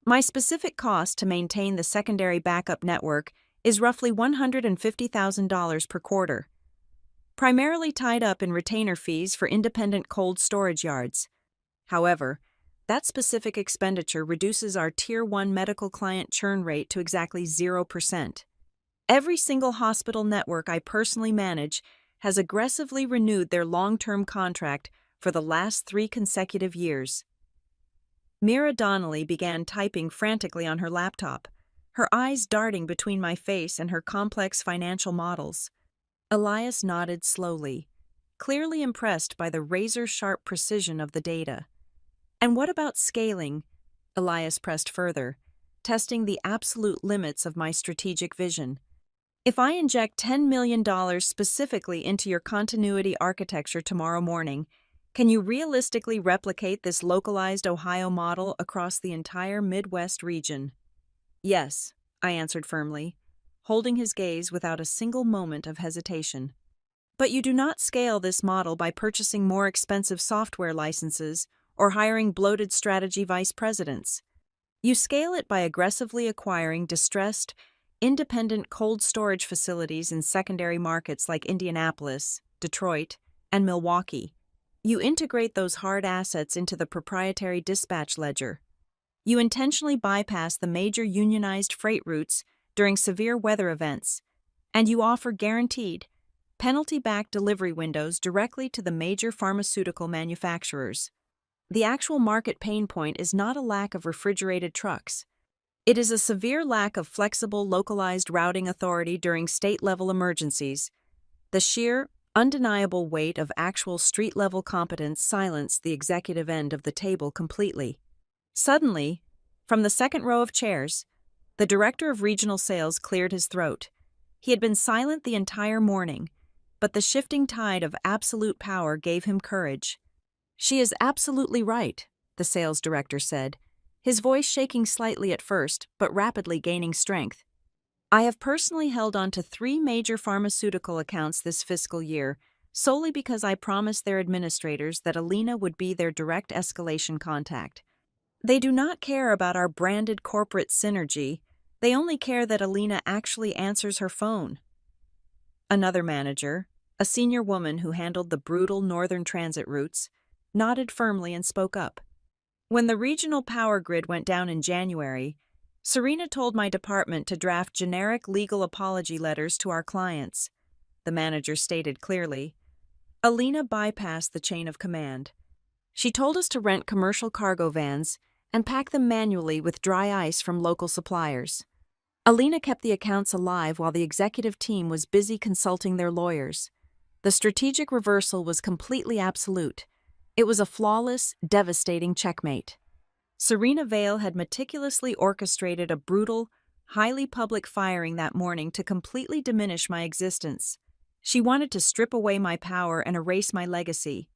My specific cost to maintain the secondary backup network is roughly $150,000 per quarter, primarily tied up in retainer fees for independent cold storage yards. However, that specific expenditure reduces our Tier 1 medical client churn rate to exactly 0%. Every single hospital network I personally manage has aggressively renewed their long-term contract for the last 3 consecutive years. Mira Donnelly began typing frantically on her laptop, her eyes darting between my face and her complex financial models. Elias nodded slowly, clearly impressed by the razor-sharp precision of the data. "And what about scaling?" Elias pressed further, testing the absolute limits of my strategic vision. "If I inject $10 million specifically into your continuity architecture tomorrow morning, can you realistically replicate this localized Ohio model across the entire Midwest region?" "Yes," I answered firmly, holding his gaze without a single moment of hesitation. "But you do not scale this model by purchasing more expensive software licenses or hiring bloated strategy vice presidents. You scale it by aggressively acquiring distressed, independent cold storage facilities in secondary markets like Indianapolis, Detroit, and Milwaukee. You integrate those hard assets into the proprietary dispatch ledger. You intentionally bypass the major unionized freight routes during severe weather events, and you offer guaranteed, penalty-backed delivery windows directly to the major pharmaceutical manufacturers. The actual market pain point is not a lack of refrigerated trucks. It is a severe lack of flexible, localized routing authority during state-level emergencies. The sheer, undeniable weight of actual street-level competence silenced the executive end of the table completely. Suddenly, from the second row of chairs, the director of regional sales cleared his throat. He had been silent the entire morning, but the shifting tide of absolute power gave him courage. "She is absolutely right," the sales director said, his voice shaking slightly at first, but rapidly gaining strength. "I have personally held on to 3 major pharmaceutical accounts this fiscal year, solely because I promised their administrators that Alina would be their direct escalation contact. They do not care about our branded corporate synergy. They only care that Alina actually answers her phone." Another manager, a senior woman who handled the brutal northern transit routes, nodded firmly and spoke up. "When the regional power grid went down in January, Serena told my department to draft generic legal apology letters to our clients," the manager stated clearly. "Alina bypassed the chain of command. She told us to rent commercial cargo vans and pack them manually with dry ice from local suppliers. Alina kept the accounts alive while the executive team was busy consulting their lawyers. The strategic reversal was completely absolute. It was a flawless, devastating checkmate. Serena Vale had meticulously orchestrated a brutal, highly public firing that morning to completely diminish my existence. She wanted to strip away my power and erase my legacy.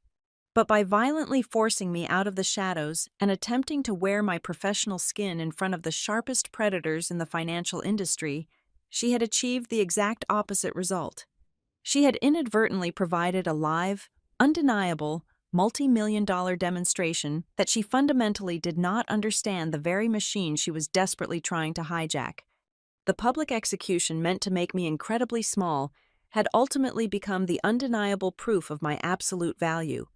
But by violently forcing me out of the shadows and attempting to wear my professional skin in front of the sharpest predators in the financial industry, she had achieved the exact opposite result. She had inadvertently provided a live, undeniable, multi-million-dollar demonstration that she fundamentally did not understand the very machine she was desperately trying to hijack. The public execution meant to make me incredibly small had ultimately become the undeniable proof of my absolute value.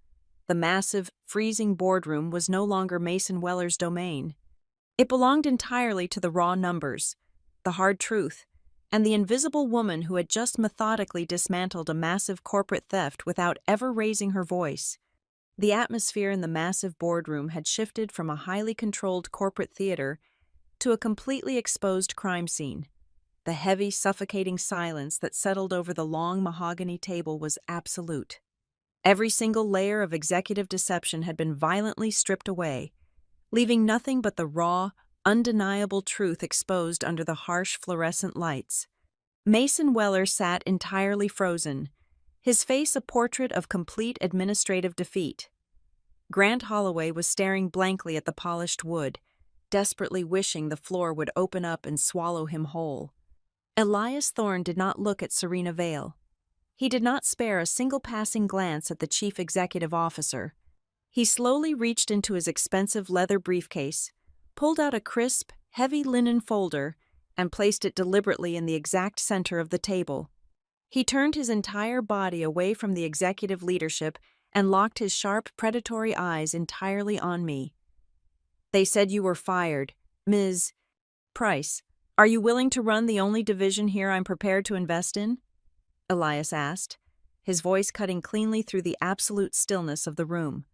The massive, freezing boardroom was no longer Mason Weller's domain. It belonged entirely to the raw numbers, the hard truth, and the invisible woman who had just methodically dismantled a massive corporate theft without ever raising her voice. The atmosphere in the massive boardroom had shifted from a highly controlled corporate theater to a completely exposed crime scene. The heavy, suffocating silence that settled over the long mahogany table was absolute. Every single layer of executive deception had been violently stripped away, leaving nothing but the raw, undeniable truth exposed under the harsh fluorescent lights. Mason Weller sat entirely frozen, his face a portrait of complete administrative defeat. Grant Holloway was staring blankly at the polished wood, desperately wishing the floor would open up and swallow him whole. Elias Thorne did not look at Serena Vale. He did not spare a single passing glance at the chief executive officer. He slowly reached into his expensive leather briefcase, pulled out a crisp, heavy linen folder, and placed it deliberately in the exact center of the table. He turned his entire body away from the executive leadership and locked his sharp, predatory eyes entirely on me. "They said you were fired, Ms. Price. Are you willing to run the only division here I'm prepared to invest in?" Elias asked, his voice cutting cleanly through the absolute stillness of the room.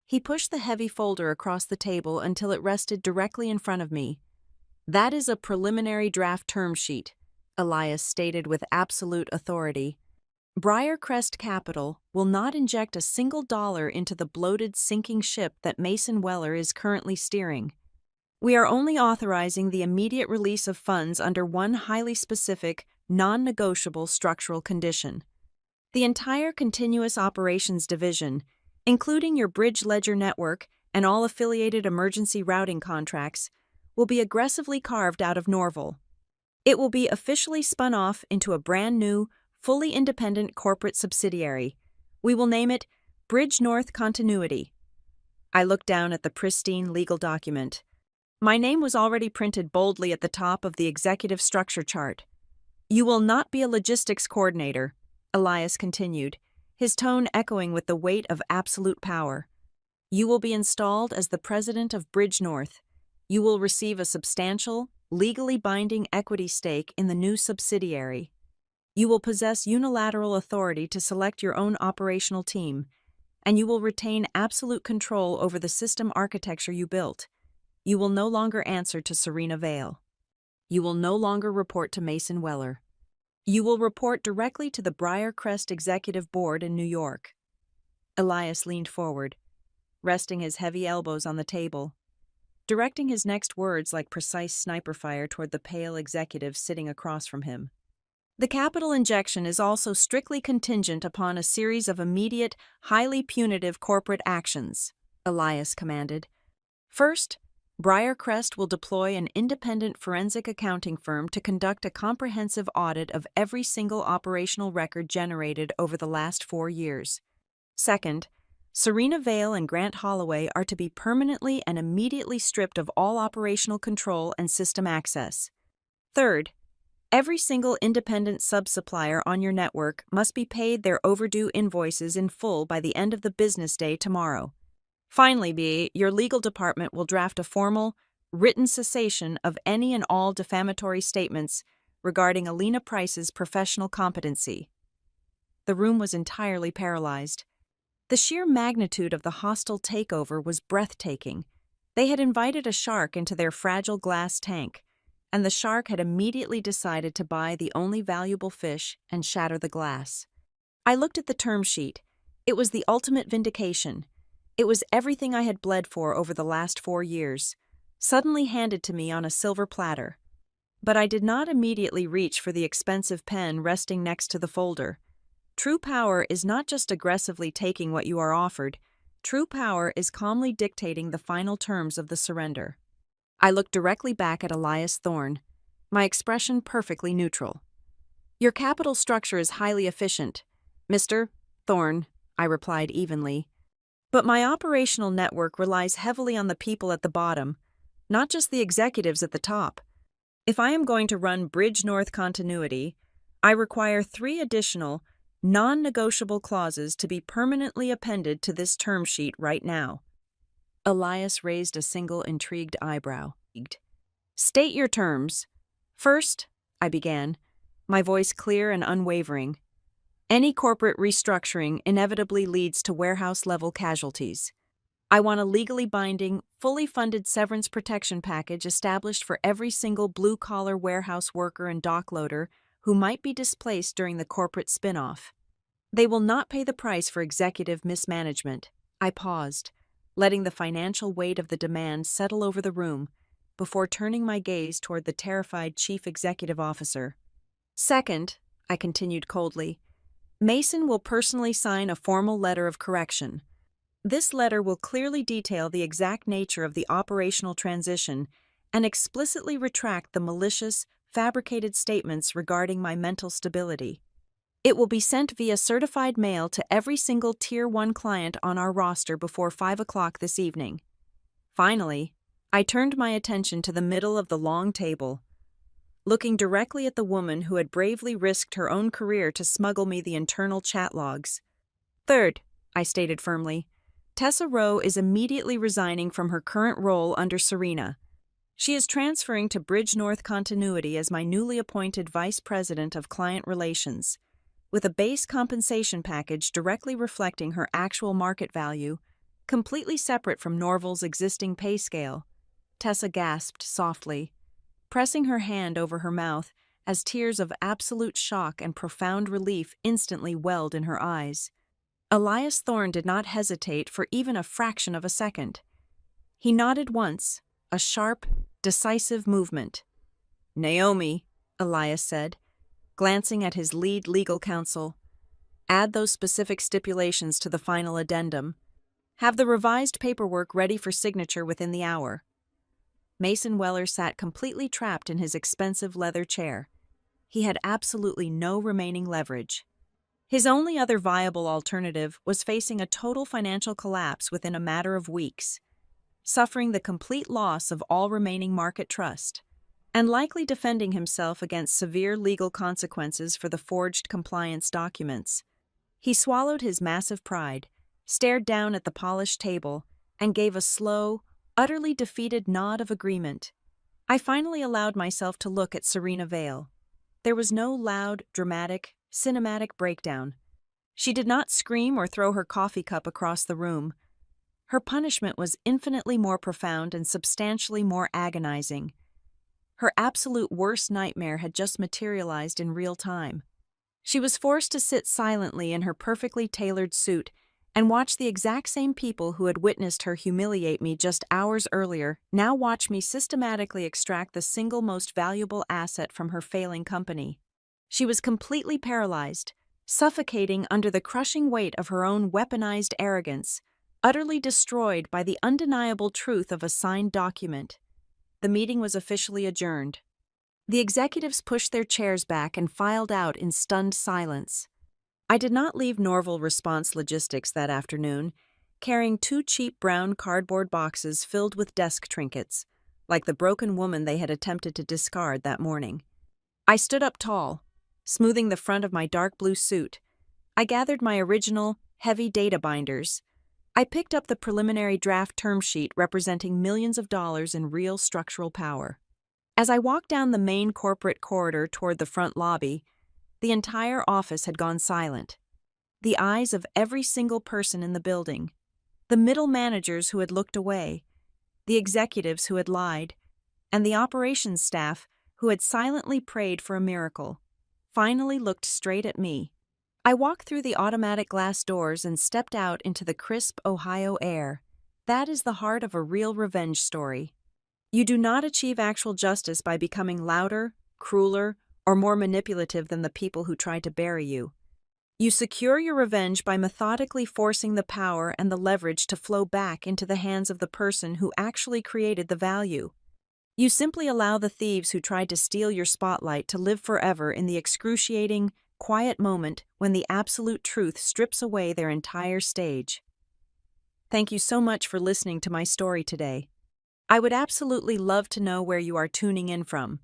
He pushed the heavy folder across the table until it rested directly in front of me. "That is a preliminary draft term sheet," Elias stated with absolute authority. "Briarcrest Capital will not inject a single dollar into the bloated, sinking ship that Mason Weller is currently steering. We are only authorizing the immediate release of funds under one highly specific, non-negotiable structural condition. The entire continuous operations division, including your bridge ledger network and all affiliated emergency routing contracts, will be aggressively carved out of Norval. It will be officially spun off into a brand new, fully independent corporate subsidiary. We will name it Bridge North Continuity." I looked down at the pristine legal document. My name was already printed boldly at the top of the executive structure chart. "You will not be a logistics coordinator," Elias continued, his tone echoing with the weight of absolute power. "You will be installed as the president of Bridge North. You will receive a substantial, legally binding equity stake in the new subsidiary. You will possess unilateral authority to select your own operational team, and you will retain absolute control over the system architecture you built. You will no longer answer to Serena Vale. You will no longer report to Mason Weller. You will report directly to the Briarcrest Executive Board in New York." Elias leaned forward, resting his heavy elbows on the table, directing his next words like precise sniper fire toward the pale executive sitting across from him. "The capital injection is also strictly contingent upon a series of immediate, highly punitive corporate actions," Elias commanded. "First, Briarcrest will deploy an independent forensic accounting firm to conduct a comprehensive audit of every single operational record generated over the last 4 years. Second, Serena Vale and Grant Holloway are to be permanently and immediately stripped of all operational control and system access. Third, every single independent sub-supplier on your network must be paid their overdue invoices in full by the end of the business day tomorrow. Finally, your legal department will draft a formal, written cessation of any and all defamatory statements regarding Alina Price's professional competency." The room was entirely paralyzed. The sheer magnitude of the hostile takeover was breathtaking. They had invited a shark into their fragile glass tank, and the shark had immediately decided to buy the only valuable fish and shatter the glass. I looked at the term sheet. It was the ultimate vindication. It was everything I had bled for over the last 4 years, suddenly handed to me on a silver platter. But I did not immediately reach for the expensive pen resting next to the folder. True power is not just aggressively taking what you are offered. True power is calmly dictating the final terms of the surrender. I looked directly back at Elias Thorne. my expression perfectly neutral. "Your capital structure is highly efficient, Mr. Thorne," I replied evenly. "But my operational network relies heavily on the people at the bottom, not just the executives at the top. If I am going to run Bridge North continuity, I require 3 additional, non-negotiable clauses to be permanently appended to this term sheet right now." Elias raised a single intrigued eyebrow. "State your terms." "First," I began, my voice clear and unwavering, "any corporate restructuring inevitably leads to warehouse-level casualties. I want a legally binding, fully funded severance protection package established for every single blue-collar warehouse worker and dock loader who might be displaced during the corporate spin-off. They will not pay the price for executive mismanagement." I paused, letting the financial weight of the demand settle over the room before turning my gaze toward the terrified chief executive officer. "Second," I continued coldly, "Mason will personally sign a formal letter of correction. This letter will clearly detail the exact nature of the operational transition and explicitly retract the malicious, fabricated statements regarding my mental stability. It will be sent via certified mail to every single Tier 1 client on our roster before 5 o'clock this evening." Finally, I turned my attention to the middle of the long table, looking directly at the woman who had bravely risked her own career to smuggle me the internal chat logs. "Third," I stated firmly, "Tessa Rowe is immediately resigning from her current role under Serena. She is transferring to Bridge North Continuity as my newly appointed Vice President of Client Relations, with a base compensation package directly reflecting her actual market value, completely separate from Norval's existing pay scale." Tessa gasped softly, pressing her hand over her mouth as tears of absolute shock and profound relief instantly welled in her eyes. Elias Thorne did not hesitate for even a fraction of a second. He nodded once, a sharp, decisive movement. "Naomi," Elias said, glancing at his lead legal counsel, "add those specific stipulations to the final addendum. Have the revised paperwork ready for signature within the hour." Mason Weller sat completely trapped in his expensive leather chair. He had absolutely no remaining leverage. His only other viable alternative was facing a total financial collapse within a matter of weeks, suffering the complete loss of all remaining market trust, and likely defending himself against severe legal consequences for the forged compliance documents. He swallowed his massive pride, stared down at the polished table, and gave a slow, utterly defeated nod of agreement. I finally allowed myself to look at Serena Vale. There was no loud, dramatic, cinematic breakdown. She did not scream or throw her coffee cup across the room. Her punishment was infinitely more profound and substantially more agonizing. Her absolute worst nightmare had just materialized in real time. She was forced to sit silently in her perfectly tailored suit and watch the exact same people who had witnessed her humiliate me just hours earlier now watch me systematically extract the single most valuable asset from her failing company. She was completely paralyzed, suffocating under the crushing weight of her own weaponized arrogance, utterly destroyed by the undeniable truth of a signed document. The meeting was officially adjourned. The executives pushed their chairs back and filed out in stunned silence. I did not leave Norval Response Logistics that afternoon, carrying 2 cheap brown cardboard boxes filled with desk trinkets, like the broken woman they had attempted to discard that morning. I stood up tall, smoothing the front of my dark blue suit. I gathered my original, heavy data binders. I picked up the preliminary draft term sheet representing millions of dollars in real structural power. As I walked down the main corporate corridor toward the front lobby, the entire office had gone silent. The eyes of every single person in the building, the middle managers who had looked away, the executives who had lied, and the operations staff who had silently prayed for a miracle, finally looked straight at me. I walked through the automatic glass doors and stepped out into the crisp Ohio air. That is the heart of a real revenge story. You do not achieve actual justice by becoming louder, crueler, or more manipulative than the people who tried to bury you. You secure your revenge by methodically forcing the power and the leverage to flow back into the hands of the person who actually created the value. You simply allow the thieves who tried to steal your spotlight to live forever in the excruciating, quiet moment when the absolute truth strips away their entire stage. Thank you so much for listening to my story today. I would absolutely love to know where you are tuning in from.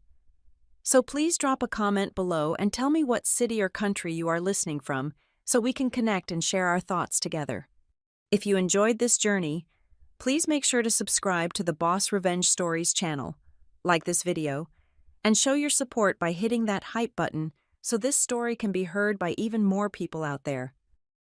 So please drop a comment below and tell me what city or country you are listening from so we can connect and share our thoughts together. If you enjoyed this journey, please make sure to subscribe to the Boss Revenge Stories channel, like this video, and show your support by hitting that hype button so this story can be heard by even more people out there.